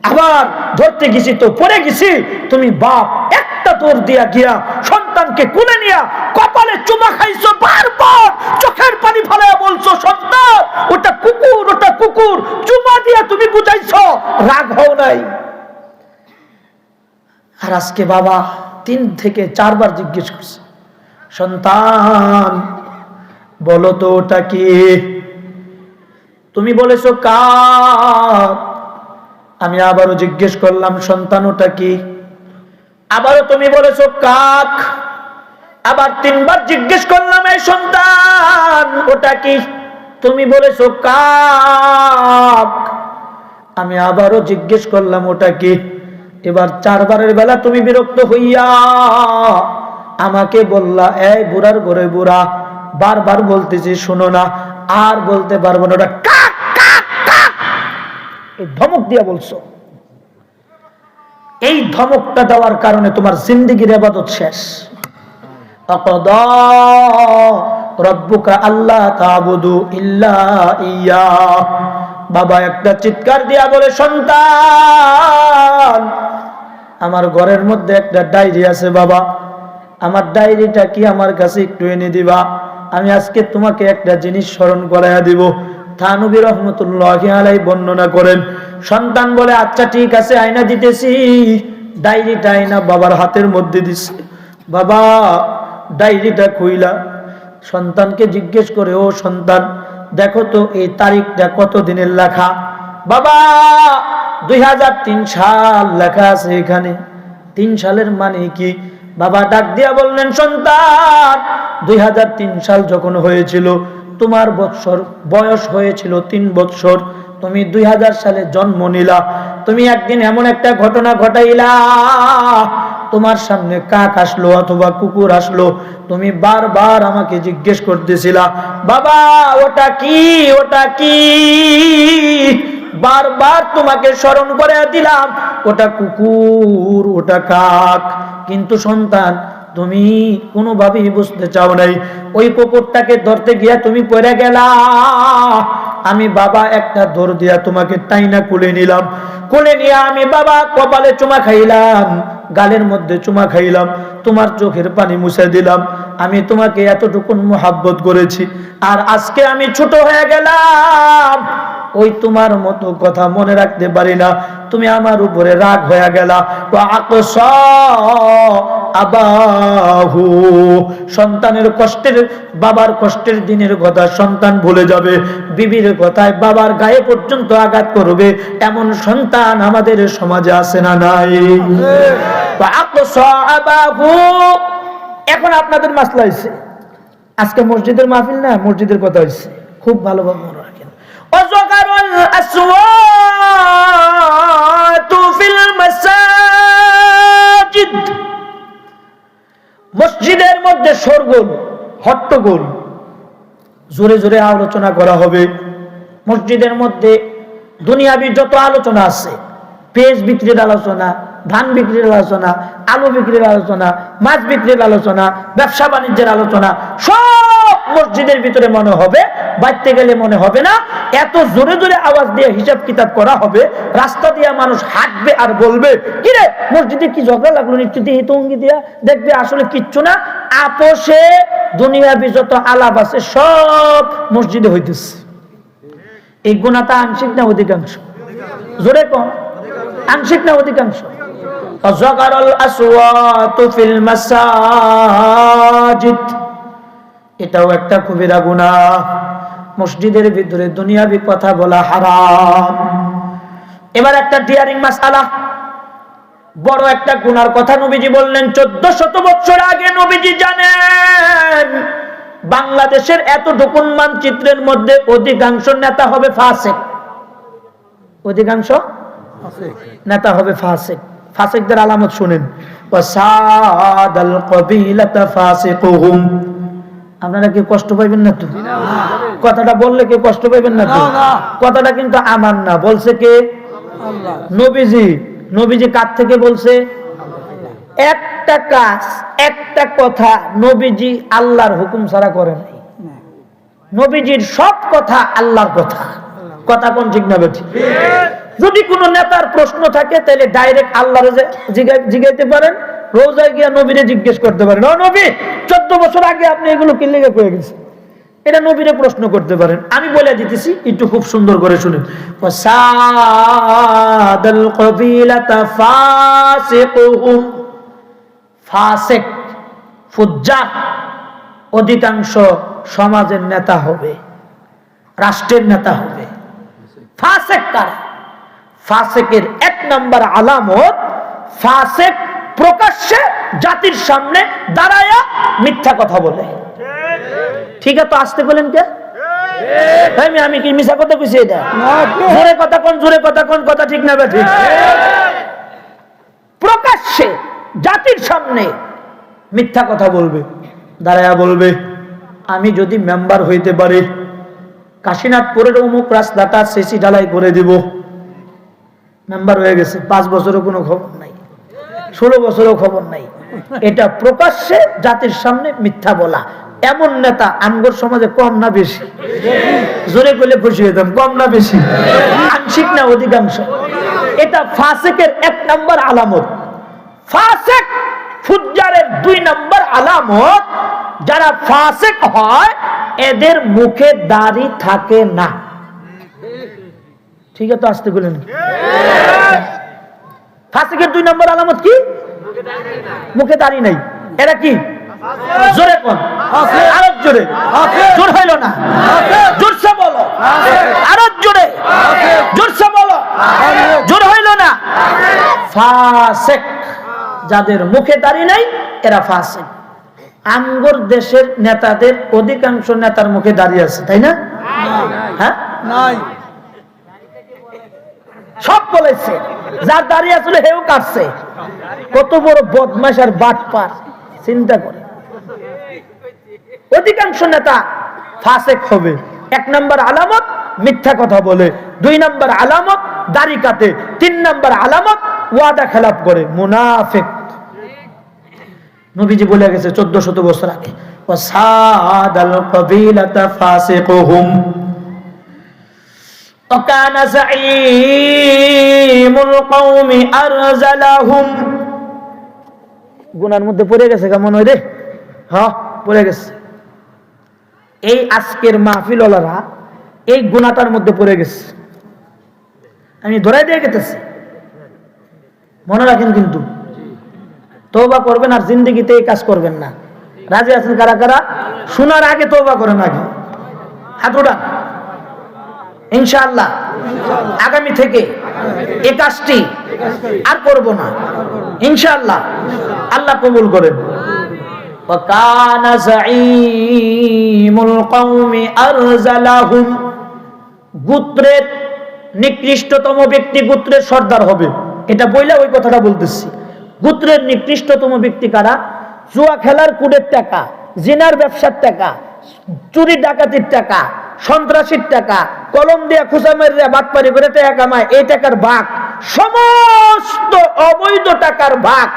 আবার ধরতে গেছি তো পড়ে গেছি। তুমি বাপ একটা দৌড় দিয়া গিয়া সন্তানকে কোলে নিয়া কপালে চুমা খাইছো, বারবার চোখের পানি ফেলাইয়া বলছো, সন্তান ওটা কুকুর, ওটা কুকুর। চুমা দিয়া তুমি বুঝাইছো, রাগ হও নাই। আর আজকে বাবা 3 থেকে 4 বার জিজ্ঞেস করছে, সন্তান বলো তো ওটা কি? তুমি বলেছো কাক। আমি আবারও জিজ্ঞেস করলাম, সন্তান ওটা কি? আবারও তুমি বলেছো কাক। আবার 3 বার জিজ্ঞেস করলাম, এই সন্তান ওটা কি? তুমি বলেছো কাক। আমি আবারও জিজ্ঞেস করলাম, ওটা কি? এবার 4 বারের বেলা তুমি বিরক্ত হইয়া আমাকে বললা, এই বুড়ার ঘরে বুড়া, বারবার বলতেছি শোনো না, আর বলতে পারবো না, ওটা কাক কাক কাক। এই ধমক দিয়া বলছো। এই ধমকটা দেওয়ার কারণে তোমার জিন্দেগির ইবাদত শেষ। আকাদা রব্বুকা আল্লাহ তা'বুদু ইল্লা ইয়া। বাবা একটা চিৎকার দিয়া বলে, সন্তান আমার ঘরের মধ্যে একটা ডায়েরি আছে বাবা, আমার ডায়েরিটা কি আমার কাছে একটু এনে দিবা, আমি আজকে তোমাকে একটা জিনিস স্মরণ করাইয়া দিব। থানবী রহমতুল্লাহি আলাইহি বর্ণনা করেন, সন্তান বলে আচ্ছা ঠিক আছে আয়না দিতেছি। ডায়েরিটা আয়না বাবার হাতের মধ্যে দিছে। বাবা ডায়েরিটা খুইলা সন্তানকে জিজ্ঞেস করে, ও সন্তান দেখো তো এই তারিখটা কত দিনের লেখা। বাবা 2003 সাল লেখা আছে এখানে। 3 সালের মানে কি? বাবা ডাক দিয়া বললেন, সন্তান 2003 সাল যখন হয়েছিল তোমার বয়স হয়েছিল 3 বছর, তুমি 2000 সালে জন্ম নিলা। তুমি একদিন এমন একটা ঘটনা ঘটাইলা, তোমার সামনে কাক আসলো অথবা কুকুর আসলো, তুমি বারবার আমাকে জিজ্ঞেস করতেছিলা বাবা ওটা কি, ওটা কি। বারবার তোমাকে স্মরণ করে দিলাম ওটা কুকুর, ওটা কাক। কিন্তু সন্তান তুমি কোনোভাবেই বুঝতে চাও নাই। ওই কুকুরটাকে ধরতে গিয়া তুমি পড়ে গেলা। আমি বাবা একটা দৌড় দিয়া তোমাকে টাইনা কোলে নিলাম। কোলে নিয়ে আমি বাবা কপালে চুমা খাইলাম, গালের মধ্যে চুমা খাইলাম, তোমার চোখের পানি মুছে দিলাম। আমি তোমাকে এতটুকুন মোহাব্বত করেছি। আর আজকে আমি ছোট হয়ে গেলাম, ওই তোমার মতো কথা মনে রাখতে পারি না। তুমি আমার উপরে রাগ হয়ে গেলা। আবাহু, সন্তানের কষ্টের, বাবার কষ্টের দিনের কথা সন্তান ভুলে যাবে, বিবির কথায় বাবার গায়ে পর্যন্ত আঘাত করবে, এমন সন্তান আমাদের সমাজে আছে না নাই? আবাহু। এখন আপনাদের মাসলা হয়েছে, আজকে মসজিদের মাহফিল না, মসজিদের কথা হয়েছে, খুব ভালোভাবে মনে রাখেন। অজগারুল আসওয়াতু ফিল মাসাজিদ, মসজিদের মধ্যে শোরগোল, হট্টগোল, জোরে জোরে আলোচনা করা হবে। মসজিদের মধ্যে দুনিয়াবি যত আলোচনা আছে, পেঁয়াজ বিক্রির আলোচনা, ধান বিক্রির আলোচনা, আলু বিক্রির আলোচনা, মাছ বিক্রির আলোচনা, ব্যবসা বাণিজ্যের আলোচনা, সব মসজিদের ভিতরে মনে হবে, বাইতে গেলে মনে হবে না। এত জোরে জোরে আওয়াজ দিয়ে হিসাব কিতাব করা হবে, রাস্তা দিয়ে মানুষ হাঁটবে আর বলবে কিরে মসজিদে কি ঝগড়া লাগলো, নিশ্চিত এই তঙ্গি দিয়া দেখবে আসলে কিচ্ছু না। আপোষে দুনিয়াবি যত আলাপ আছে সব মসজিদে হইতেছে। এই গুণাটা আংশিক না অধিকাংশ? জোরে কম, আংশিক না অধিকাংশ? অজগারুল আসওয়াতু ফিল মাসাজিদ, এটাও একটা কবিরা গুনাহ। মসজিদের ভিতরে দুনিয়াবি কথা বলা হারাম। এবার একটা ডিয়ারিং মাসআলা, বড় একটা গুনার কথা নবীজি বললেন 1400 বছর আগে। নবীজি জানেন বাংলাদেশের এতটুকু মানচিত্রের মধ্যে অধিকাংশ নেতা হবে ফাসিক, অধিকাংশ নেতা হবে ফাসিক। ফাসিকদের আলামত শুনেন, ওয়াসাদাল কবিলাতা ফাসিকুহুম। আপনারা কি কষ্ট পাইবেন না তো? কথাটা বললে কি কষ্ট পাইবেন না তো? কথাটা কিন্তু আমার না, বলছে কে? নবীজি। নবীজি কার থেকে বলছে? একটা কাজ, একটা কথা নবীজি আল্লাহর হুকুম ছাড়া করে নাই। নবীজির সব কথা আল্লাহর কথা। কথা কোন ঠিক না বেঠিক? যদি কোনো নেতার প্রশ্ন থাকে তাহলে ডাইরেক্ট আল্লাহরে জিগাইতে পারেন, রোজায় গিয়া নবীরে জিজ্ঞেস করতে পারেন, ও নবী 14 বছর আগে আপনি এগুলো কি লেগে কয়ে গেছেন, এটা নবীরে প্রশ্ন করতে পারেন। আমি বলে দিতেছি, একটু খুব সুন্দর করে শুনেন। ফাসাদাল কবিলাতা ফাসিকুহুম, ফাসিক ফুজ্জার অধিকাংশ সমাজের নেতা হবে, রাষ্ট্রের নেতা হবে। ফাসিক কারা? ফাসিকের 1 নম্বর আলামত, ফাসিক প্রকাশ্যে জাতির সামনে দাঁড়ায়া মিথ্যা কথা বলে। ঠিক আছে, তো আসতে বলেন কে? আমি কি মিথ্যা কথা কইছি? এটা জোরে কথা কোন, জোরে কথা কোন, কথা ঠিক না বেঠিক? প্রকাশ্যে জাতির সামনে মিথ্যা কথা বলবে, দাঁড়ায়া বলবে আমি যদি মেম্বার হইতে পারি কাশীনাথপুরের অমুক রাস্তাটা সিসি ঢালাই করে দিব। মেম্বার হয়ে গেছে, 5 বছরও কোনো খবর নাই, 16 বছরও খবর নাই। এটা প্রকাশ্যে জাতির সামনে মিথ্যা বলা। এমন নেতা আমগর সমাজে কম না বেশি? জোরে কইলে খুশি হইতাম। কম না বেশি? আংশিক না অধিকাংশ? এটা ফাসিকের 1 নম্বর আলামত। ফাসিক ফুজ্জারের 2 নম্বর আলামত, যারা ফাসিক হয় এদের মুখে দাড়ি থাকে না। ঠিক আছে, তো আসতে বলেন। ফাসিকের 2 নম্বর আলামত কি? মুখে দাড়ি নাই। এরা কি? জোরে কোন? আরো জোরে। জোর হইল না, জোরসে বলো। আরো জোরে, জোরসে বলো। জোর হইল না। ফাসিক, যাদের মুখে দাড়ি নাই এরা ফাসিক। আমগর দেশের নেতাদের অধিকাংশ নেতার মুখে দাড়ি আছে, তাই না? হ্যাঁ, নাই। সব বলেছে, যার দাড়ি আসলে হেউ কাটছে। কত বড় বদমাশ আর বাটপার, চিন্তা করে। অধিকাংশ নেতা ফাসিক হবে। 1 নম্বর আলামত মিথ্যা কথা বলে, 2 নম্বর আলামত দাড়ি কাটে, 3 নম্বর আলামত ওয়াদা খেলাপ করে, মুনাফিক। নবীজি বলে গেছে 1400 বছর আগে, ওয়াসাদাল কাবিলাতা ফাসিকুহুম ওয়াকানা যাঈমুল কওমি আরজালাহুম। গুনার মধ্যে পড়ে গেছে কেমন হয় রে? হ্যাঁ, পড়ে গেছে। এই আজকের মাহফিল ওলারা এই গুনাহটার মধ্যে পড়ে গেছে। আমি ধরাই দিয়ে গেতেছি, মনে রাখেন কিন্তু। তওবা করবেন আর জিন্দেগিতে এই কাজ করবেন না। রাজি আছেন কারা কারা? শোনার আগে তওবা করেন, আগে হাত উঠান। ইনশাআল্লাহ আগামী থেকে এই কাজটি আর করব না, ইনশাআল্লাহ। আল্লাহ কবুল করেন। ওয়াকানা যাঈমুল কওমি আরজালাহুম। গোত্রের নিকৃষ্টতম ব্যক্তি গোত্রের সর্দার হবে, এটা বইলা ওই কথাটা বলতেছি। গোত্রের নিকৃষ্টতম ব্যক্তি কারা? জুয়া খেলার কুড়ের টাকা, জিনার ব্যবসার টাকা, চুরি ডাকাতির টাকা, সন্ত্রাসীর টাকা, কলম দিয়া খুঁচা মারিয়া বাটপারি করে টাকা কামায়, এই টাকার ভাগ, সমস্ত অবৈধ টাকার ভাগ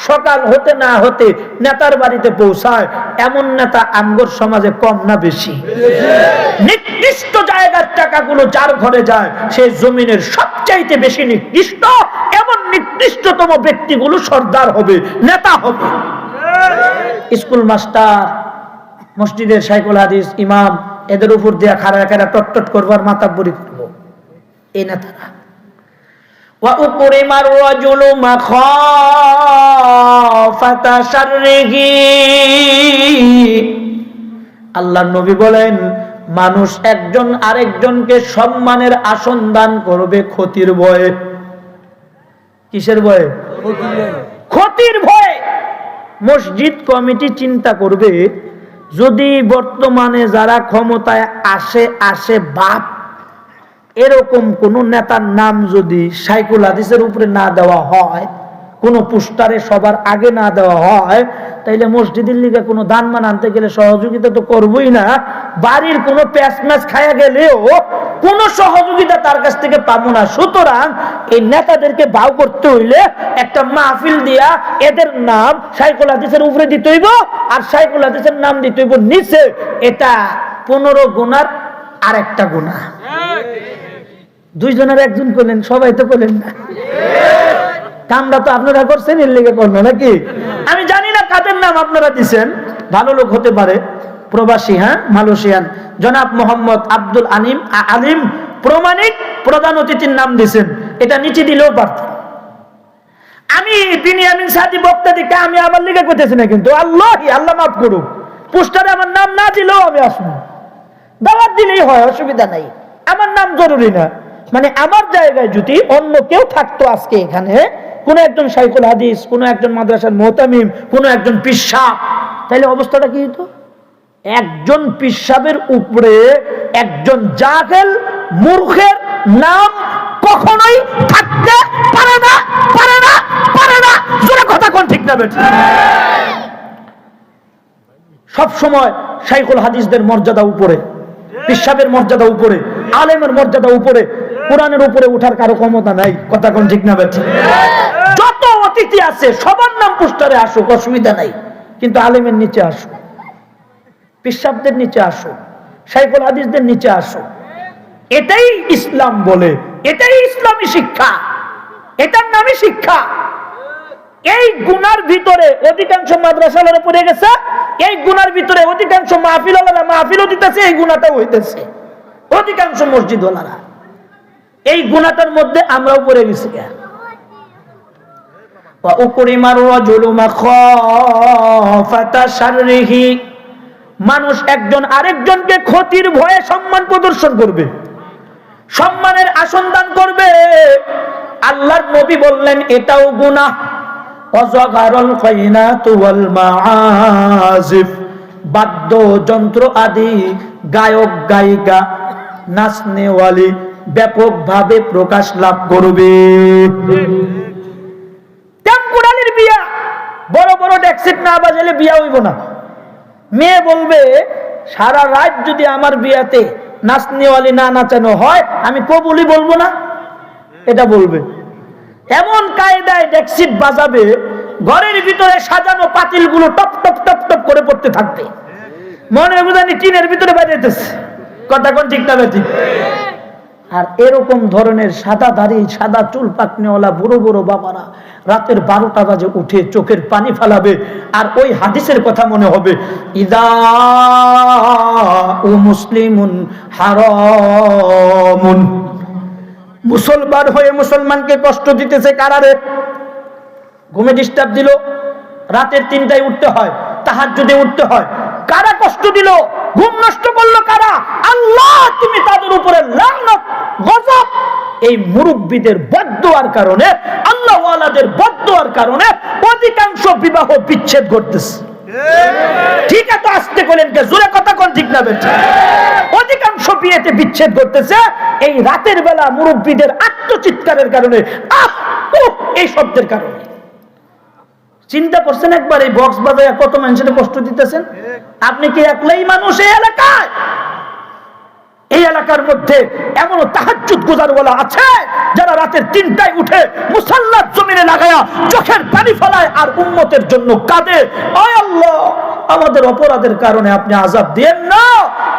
সকাল হতে না হতে নেতার বাড়িতে পৌঁছায়। এমন নেতা আমগর সমাজে কম না বেশি? নিকৃষ্ট জায়গার টাকাগুলো যার ঘরে যায় সে জমিনের সবচাইতে বেশি নিকৃষ্ট। এমন নিকৃষ্টতম ব্যক্তিগুলো সর্দার হবে, নেতা হবে। স্কুল মাস্টার, মসজিদের শাইখুল হাদিস, ইমাম, এদের উপর দিয়া খাড়া খাড়া টটটট করবার মাতাব্বরি করবো এই নেতারা। ওয়া উকরিমার রাজুলু মাখাফাতা শাররিহি। আল্লাহর নবী বলেন, মানুষ একজন আরেকজনকে সম্মানের আসন দান করবে ক্ষতির ভয়ে। কিসের ভয়ে? ক্ষতির ভয়ে। মসজিদ কমিটি চিন্তা করবে, যদি বর্তমানে যারা ক্ষমতায় আসে বাপ, এরকম কোন নেতার নাম যদি শাইখুল হাদিসের উপরে না দেওয়া হয়, কোন পোস্টারে সবার আগে না দেওয়া হয়, তাইলে মসজিদের লিগে কোনো দানমান আনতে গেলে সহযোগিতা তো করবই না। বাড়ির কোনো প্যাঁচ ম্যাচ খায়া গেলেও কোনো সহযোগিতা তার কাছ থেকে পাবো না। সুতরাং এই নেতাদেরকে বাউ করতে হইলে একটা মাহফিল দিয়া এদের নাম শাইখুল হাদিসের উপরে দিতে হইব, আর শাইখুল হাদিসের নাম দিতে হইব নিচে। এটা 15 গুনার আরেকটা গুনাহ। 2 জনের 1 জন করলেন, সবাই তো করলেন না। কামটা তো আপনারা করছেন, এর লেগে করলো নাকি? আমি জানি না কাদের নাম আপনারা দিচ্ছেন, ভালো লোক হতে পারে, প্রবাসী, হ্যাঁ, মালয়েশিয়ান জনাব মোহাম্মদ আব্দুল আলিম প্রমাণিক প্রধান অতিথির নাম দিচ্ছেন, এটা নিচে দিলেও পারতেন। আমি বিনিয়ামিন সাদি বক্তা দিকে আমি আমার লিগে করতেছি না, কিন্তু আল্লাহ মাফ করুক, পোস্টারে আমার নাম না দিলেও আমি আসবো, দাওয়াত দিলেই হয়, অসুবিধা নাই, আমার নাম জরুরি না। মানে আমার জায়গায় যদি অন্য কেউ থাকতো আজকে এখানে, কোন একজন শাইখুল হাদিস, কোন একজন মাদ্রাসার মুহতামিম, কোন একজন পীর সাহেব, তাহলে অবস্থাটা কি হতো? একজন পীর সাহেবের উপরে একজন জাহেল মূর্খের নাম কখনোই থাকতে পারে না, পারে না, পারে না। জোরে কথা কোন ঠিক না বেঠিক? সব সময় শাইখুল হাদিসদের মর্যাদা উপরে, পীর সাহেবের মর্যাদা উপরে, আলেমের মর্যাদা উপরে, কোরআনের উপরে উঠার কারো ক্ষমতা নাই। কথা কোন ঠিক না বেঠিক? যত অতিথি আছে সবার নাম পোস্টারে আসুক, অসুবিধা নাই, কিন্তু আলেমের নিচে আসুক, পীর সাহেবদের নিচে আসুক, শাইখুল হাদিসদের নিচে আসুক। এটাই ইসলাম বলে, এটাই ইসলামী শিক্ষা, এটার নামই শিক্ষা। এই গুনার ভিতরে অধিকাংশ মাদ্রাসাওয়ালারা পড়ে গেছে, এই গুনার ভিতরে অধিকাংশ মাহফিলওয়ালারা মাহফিলও দিতেছে, এই গুনাটাও হইতেছে। অধিকাংশ মসজিদওয়ালারা এই গুনাটার মধ্যে আমরাও পড়ে গেছি। মানুষ একজন আরেকজনকে ক্ষতির ভয়ে সম্মান প্রদর্শন করবে, সম্মানের আসন দান করবে। আল্লাহর নবী বললেন এটাও গুনাহ। বাদ্যযন্ত্র আদি, গায়ক গায়িকা, নাচনেওয়ালি ব্যাপকভাবে প্রকাশ লাভ করবে। টেম্পোরারির বিয়া, বড় বড় ডেক্সিট না বাজালে বিয়া হইব না। মেয়ে বলবে সারা রাত যদি আমার বিয়াতে নাচনেওয়ালি না নাচানো হয় আমি কবুলই বলবো না, এটা বলবে। এমন কায়দায় ডেক্সিট বাজাবে, ঘরের ভিতরে সাজানো পাতিলগুলো টপ টপ টপ টপ করে পড়তে থাকবে, মনে বুঝানি টিনের ভিতরে বাজাইতেছে। কথা কোন ঠিক না ঠিক? আর এরকম ধরনের সাদা দাড়ি, সাদা চুল পাকনেওয়ালা বুড়ো বুড়ো বাবারা রাতের 12টা বাজে উঠে চোখের পানি ফালাবে, আর ওই হাদিসের কথা মনে হবে, ইদা ও মুসলিমুন হারামুন। মুসলমান হয়ে মুসলমানকে কষ্ট দিতেছে কারারে? ঘুমে ডিস্টার্ব দিল, রাতের 3টায় উঠতে হয়, তাহাজ্জুদে উঠতে হয়, কারা কষ্ট দিল? ঘুম নষ্ট করলো কারা? আল্লাহ, তুমি তাদের উপরে লানত গজব। এই মুরব্বিদের বদদুয়ার কারণে, আল্লাহ ওয়ালাদের বদদুয়ার কারণে অধিকাংশ বিবাহ বিচ্ছেদ ঘটতেছে। ঠিক আছে, আস্তে করেন কে, জোরে কথা কোন ঠিক না বেটা? অধিকাংশ বিয়েতে বিচ্ছেদ ঘটতেছে এই রাতের বেলা মুরব্বিদের আত্মচিৎকারের কারণে, এই শব্দের কারণে। চিন্তা করছেন একবার এই বক্স বাজায় কত মানুষের কষ্ট দিতেছেন? আপনি কি একলাই মানুষ এই এলাকায়? এই এলাকার মধ্যে এমন তাহাজ্জুদ গুজারওয়ালা আছে যারা রাতের 3টায় উঠে মুসাল্লার জমিনে লাগায়া চোখের পানি ফেলায় আর উম্মতের জন্য কাঁদে, ওই আল্লাহ আমাদের অপরাধের কারণে আপনি আযাব দিয়েন না,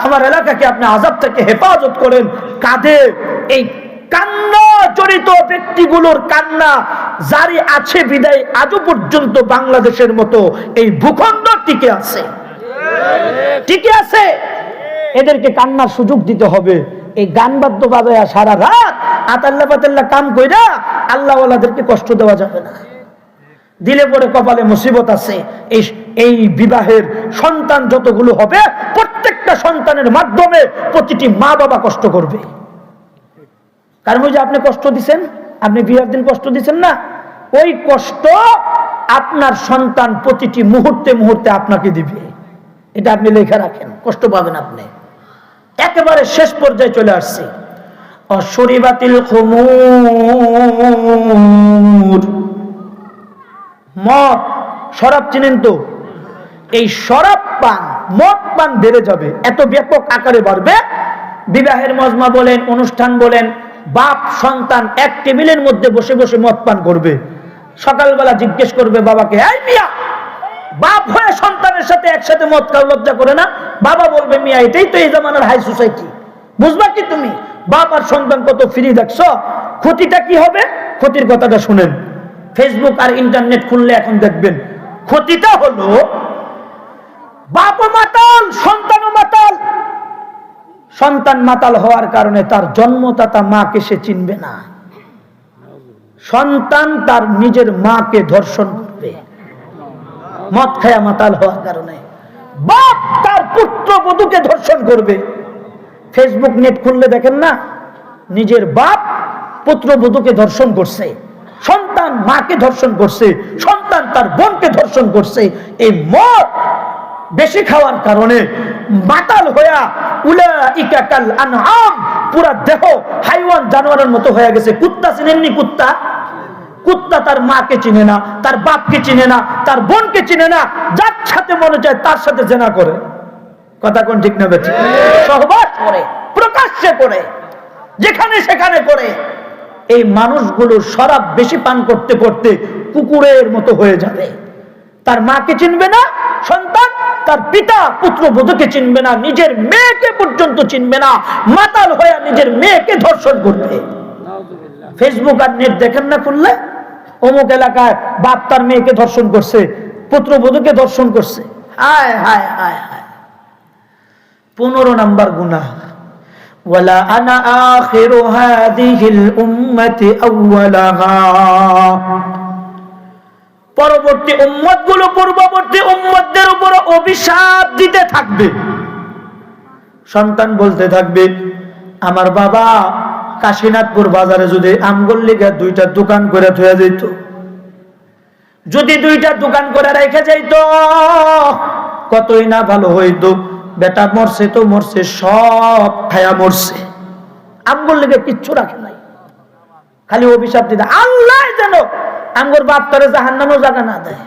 আমার এলাকাকে আপনি আযাব থেকে হেফাজত করেন, কাঁদে। এই কান্না জড়িত ব্যক্তিগুলোর কান্না জারি আছে বিদায় আজও পর্যন্ত বাংলাদেশের মতো এই ভূখণ্ড টিকে আছে, টিকে আছে। এদেরকে কান্নার সুযোগ দিতে হবে। এই গান বাদ্য বাজায়া সারা রাত আতাল্লা পাতাল্লা কাম কইরা আল্লাহ ওয়ালাদেরকে কষ্ট দেওয়া যাবে না। দিলে পরে কপালে মুসিবত আছে। এই বিবাহের সন্তান যতগুলো হবে, প্রত্যেকটা সন্তানের মাধ্যমে প্রতিটি মা বাবা কষ্ট করবে। কারণ ওই যে আপনি কষ্ট দিচ্ছেন, আপনি বিয়ের দিন কষ্ট দিচ্ছেন না, ওই কষ্ট আপনার সন্তান প্রতিটি মুহূর্তে মুহূর্তে আপনাকে দিবে। এটা আপনি লেখা রাখেন, কষ্ট পাবেন আপনি। একেবারে শেষ পর্যায়ে চলে আসছে, অশরিবাতিল খুমুর, মদ, শরাব চিনেন তো? এই শরাব পান, মদ পান বেড়ে যাবে, এত ব্যাপক আকারে বাড়বে। বিবাহের মজমা বলেন, অনুষ্ঠান বলেন, বাপ সন্তান এক টেবিলের মধ্যে বসে বসে মদ পান করবে। সকালবেলা জিজ্ঞেস করবে বাবাকে, এই মিয়া, বাপ হয়ে সন্তানের সাথে একসাথে মদ খাওয়া লজ্জা করে না? বাবা বলবে, মিয়া এটাই তো এই জামানার হাই সোসাইটি, বুঝবা কি তুমি? বাপ আর সন্তান কত ফ্রি দেখছো। ক্ষতিটা কি হবে? ক্ষতির কথাটা শুনেন। ফেসবুক আর ইন্টারনেট খুললে এখন দেখবেন ক্ষতিটা হলো, বাপও মাতাল, সন্তানও মাতাল। সন্তান মাতাল হওয়ার কারণে তার জন্মদাতা মাকে সে চিনবে না। সন্তান তার নিজের মাকে ধর্ষণ করবে মদ খায়া মাতাল হওয়ার কারণে। বাপ তার পুত্র বধূকে ধর্ষণ করবে। ফেসবুক নেট খুললে দেখেন না, নিজের বাপ পুত্র বধূকে ধর্ষণ করছে, সন্তান মাকে ধর্ষণ করছে, সন্তান তার বোনকে ধর্ষণ করছে। এই মদ বেশি খাওয়ার কারণে মাতাল হইয়া উলাইকা কাল আনআম, পুরা দেহ হাইওয়ান জানোয়ারের মতো হয়ে গেছে। কুত্তা চিনেননি? কুত্তা, কুত্তা তার মাকে চিনে না, তার বাপকে চিনে না, তার বোনকে চিনে না, যার সাথে মনে চায় তার সাথে জেনা করে। কথা কোন ঠিক না বেঠিক? সহবাস করে, প্রকাশ্যে করে, যেখানে সেখানে করে। এই মানুষগুলো শরাব বেশি পান করতে করতে কুকুরের মতো হয়ে যাবে। তার মাকে চিনবে না সন্তান, তার পিতা পুত্র বধূকে চিনবে না, নিজের মেয়েকে পর্যন্ত চিনবে না, মাতাল হয়ে নিজের মেয়েকে ধর্ষণ করবে। ফেসবুক আর নেট দেখেন না খুললে? অমুক এলাকায় বাপ তার মেয়েকে ধর্ষণ করছে, পুত্রবধূকে ধর্ষণ করছে। হায় হায় হায় হায়। 15 নাম্বার গুনাহ, ওয়ালা আনা আখিরু হাযিহিল উম্মতি আউওয়ালাহা। পরবর্তী উম্মতগুলো পূর্ববর্তী উম্মতদের উপর অভিশাপ দিতে থাকবে। সন্তান বলতে থাকবে, আমার বাবা কাশীনাথপুর বাজারে যদি আমগোল লিগা 2টা দোকান করে থয়ে যেত, যদি 2টা দোকান করে রেখে যাইতো কতই না ভালো হইতো। বেটা মরছে তো মরছে, সব খায়া মরছে, আমগোল লিগা কিচ্ছু রাখে নাই, খালি অভিশাপ দিতে। আল্লাহ যেন আমগোর বাপ তারে জাহান্নামেও জায়গা না দেয়।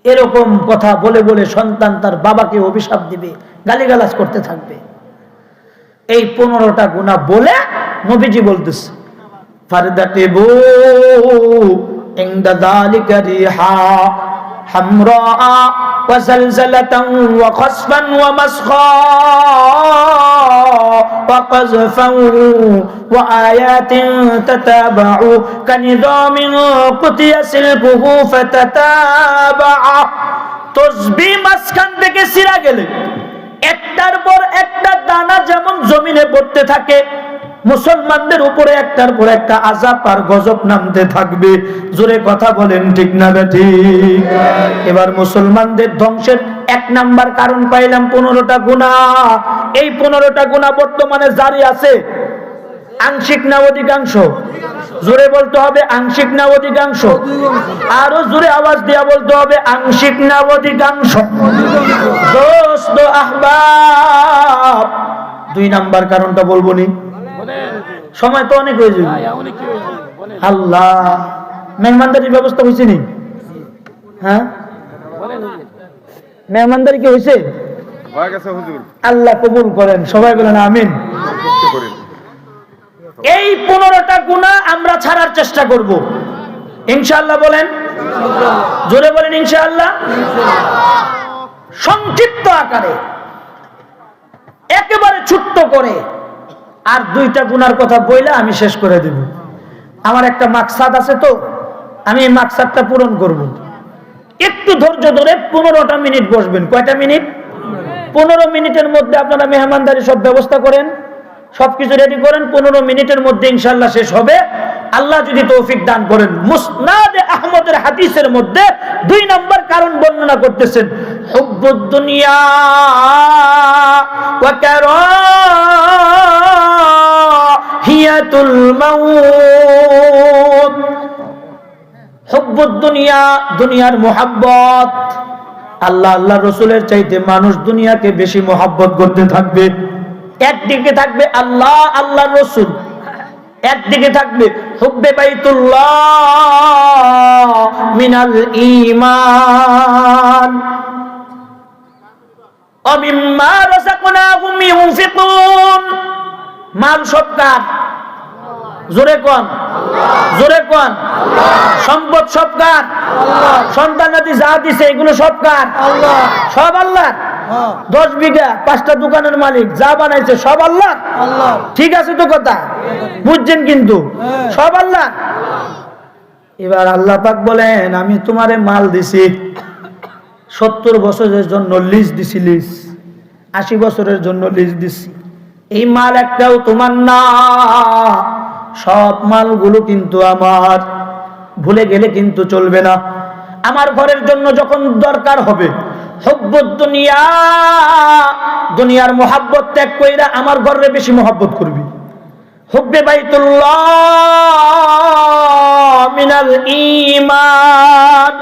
এরকম কথা বলে বলে সন্তান তার বাবাকে অভিশাপ দিবে, গালিগালাজ করতে থাকবে। এই 15টা গুনাহ বলে নবীজি বলতেছে, ফারদাকিবু ইনদা যালিকা রিহা হামরা ওয়া জালজালাতান ওয়া খাসফান ওয়া মাসখা ওয়া কাযফান ওয়া আয়াতিন তাতাবাউ কানিযামিন কুতিয়া সিলকুহু ফাতাতাবা। তসবিহ মাঝখান থেকে ছিঁড়া গেলে একটার পর একটা দানা যেমন জমিনে পড়তে থাকে, মুসলমানদের উপরে একটার পর একটা আযাব আর গজব নামতে থাকবে। জোরে কথা বলেন ঠিক না ঠিক? এবার মুসলমানদের ধ্বংসের 1 নাম্বার কারণ পাইলাম 15টা গুনাহ। এই 15টা গুনাহ বর্তমানে জারি আছে, আংশিক না অধিকাংশ? জোরে বলতে হবে আংশিক না অধিকাংশ? আরো জোরে আওয়াজ দিয়া বলতে হবে আংশিক না অধিকাংশ? দোস্ত আহবাব, 2 নাম্বার কারণটা বলবো নি, সময় তো অনেক হয়ে যাবে। আল্লাহ, মেহমানদারির ব্যবস্থা হয়েছে নি? হ্যাঁ, মেহমানদারি কি হয়েছে? আল্লাহ কবুল করেন, সবাই বলেন আমিন। এই 15টা গুনাহ আমরা ছাড়ার চেষ্টা করব ইনশাআল্লাহ। বলেন, জোরে বলেন ইনশাআল্লাহ। সংক্ষিপ্ত আকারে একেবারে ছোট্ট করে আর 2টা গুনার কথা বইলে আমি শেষ করে দেব। আমার একটা মাকসাদ আছে, তো আমি এই মাকসাদটা পূরণ করব। একটু ধৈর্য ধরে 15টা মিনিট বসবেন। কয়টা মিনিট? 15 মিনিটের মধ্যে আপনারা মেহমানদারি সব ব্যবস্থা করেন, সবকিছু রেডি করেন। 15 মিনিটের মধ্যে ইনশাআল্লাহ শেষ হবে, আল্লাহ যদি তৌফিক দান করেন। মুসনাদে আহমদের হাদিসের মধ্যে 2 নাম্বার কারণ বর্ণনা করতেছেন, হুব্বুদ দুনিয়া ওয়া কারাহিয়াতুল মাউত। হুব্বুদ দুনিয়া, দুনিয়ার মুহাব্বত। আল্লাহ আল্লাহ রাসূলের চাইতে মানুষ দুনিয়াকে বেশি মুহাব্বত করতে থাকবে। একদিকে থাকবে আল্লাহ আল্লাহর রাসূল, একদিকে থাকবে হুব্বে বাইতুল্লাহ মিনাল ঈমান ওয়া মিম্মা রাযাকনাহুম ইউনফিকুন। মাল সব কার? জোরে কোন, জোরে কোন। সম্পদ সব কার? সন্তানাদি যা দিছে এগুলো সব কার? সব আল্লাহ। 10 বিঘা 5টা দোকানের মালিক যা বানাইছে সব আল্লাহ। ঠিক আছে তো কথা, বুঝছেন? কিন্তু সব আল্লাহ। এবার আল্লাহ পাক বলেন, আমি তোমারে মাল দিছি, 70 বছরের জন্য লিজ দিছি, লিজ 80 বছরের জন্য লিজ দিছি। এই মাল একটাও তোমার না, সব মালগুলো কিন্তু আমার। ভুলে গেলে কিন্তু চলবে না। আমার ঘরের জন্য যখন দরকার হবে, হুব্বুদ দুনিয়া, দুনিয়ার মোহাব্বত ত্যাগ কইরা আমার ঘরে বেশি মোহাব্বত করবি। হুব্বে বাইতুল্লাহ মিনাল ঈমান।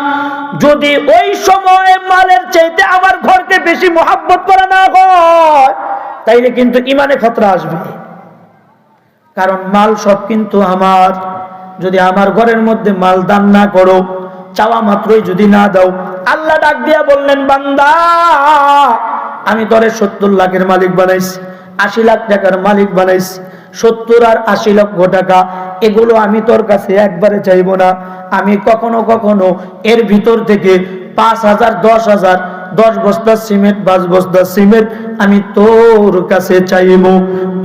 যদি ওই সময় মালের চাইতে আমার ঘরকে বেশি মোহাব্বত করা না হয়, তাইলে কিন্তু ইমানে খতরা আসবে। কারণ মাল সব কিন্তু আমার। যদি আমার ঘরের মধ্যে মাল দান না করো, চাওয়া মাত্রই যদি না দাও, আল্লাহ ডাক দিয়া বললেন, বান্দা আমি তোরে 70 লাখের মালিক বানাইছি, 80 লাখ টাকার মালিক বানাইছি। 70 আর 80 লক্ষ টাকা এগুলো আমি তোর কাছে একবারে চাইবো না। আমি কখনো কখনো এর ভিতর থেকে 5,000, 10,000, 10 বস্তা সিমেন্ট, 5 বস্তা সিমেন্ট আমি তোর কাছে চাইবো।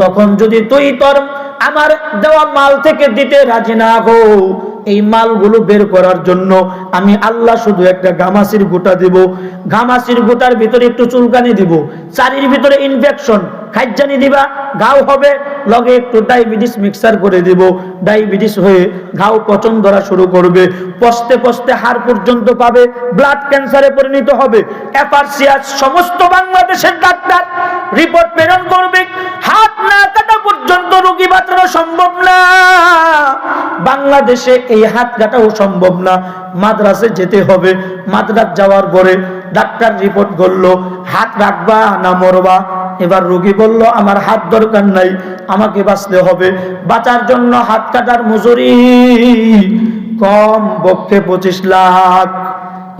তখন যদি তুই তোর আমার দেওয়া মাল থেকে দিতে রাজি না হো, এই মালগুলো বের করার জন্য আমি আল্লাহ শুধু একটা গামাসির গোটা দিব, গামাসির গোটার ভিতরে একটু চুলকানি দিব, চারির ভিতরে ইনফেকশন খাইজানি দিবা, ঘাও হবে, লগে একটু ডায়াবেটিস মিক্সার করে দিব, ডায়াবেটিস হয়ে ঘাও পচন ধরা শুরু করবে, পচতে পচতে হাড় পর্যন্ত পাবে, ব্লাড ক্যান্সারে পরিণত হবে। এফআরসিআর সমস্ত বাংলাদেশের ডাক্তার রিপোর্ট প্রেরণ করবে, হাত না কাটা পর্যন্ত রোগী বাঁচানো সম্ভব না। বাংলাদেশে এই হাত কাটাও সম্ভব না, মাদ্রাসে যেতে হবে। মাদ্রাস যাওয়ার পরে ডাক্তার রিপোর্ট করলো হাত রাখবা না মরবা। এবার রোগী বলল আমার হাত দরকার নাই, আমাকে বাঁচতে হবে। বাঁচার জন্য হাত কাটার মজুরি কম পক্ষে 25 লাখ।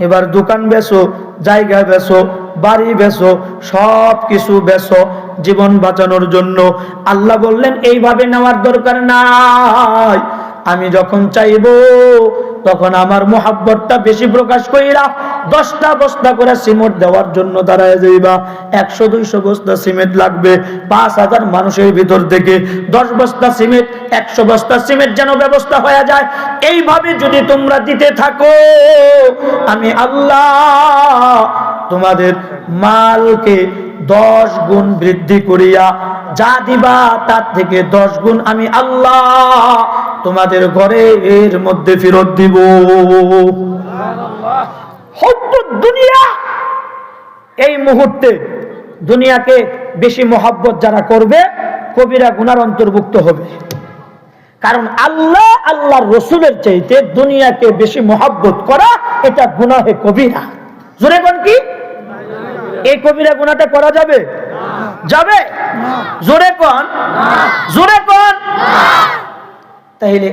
এবার দোকান বেচো, জায়গা বেচো, বাড়ি বেচো, সব কিছু বেচো জীবন বাঁচানোর জন্য। আল্লাহ বললেন এইভাবে নেওয়ার দরকার নাই, আমি যখন চাইবো তখন আমার মোহাব্বতটা বেশি প্রকাশ কইরা 10টা বস্তা করে সিমেন্ট দেওয়ার জন্য দাঁড়ায় যাইবা। 100-200 বস্তা সিমেন্ট লাগবে, 5000 মানুষের ভিতর থেকে 10 বস্তা সিমেন্ট, 100 বস্তা সিমেন্ট যেন ব্যবস্থা হয়ে যায়। এইভাবে যদি তোমরা দিতে থাকো, আমি আল্লাহ তোমাদের মালকে 10 গুণ বৃদ্ধি করিয়া যা দিবা তার থেকে 10 গুণ আমি আল্লাহ তোমাদের ঘরের মধ্যে ফেরত দিব। দুনিয়া এই মুহূর্তে দুনিয়াকে বেশি মহব্বত যারা করবে কবিরা গুনার অন্তর্ভুক্ত হবে। কারণ আল্লাহ আল্লাহর রসুলের চাইতে দুনিয়াকে বেশি মহব্বত করা এটা গুনাহে কবিরা। জোরে কোন কি এই কবিরা গুনাহটা করা যাবে? যাবে? জোরে কোন, জোরে কোন। তাইলে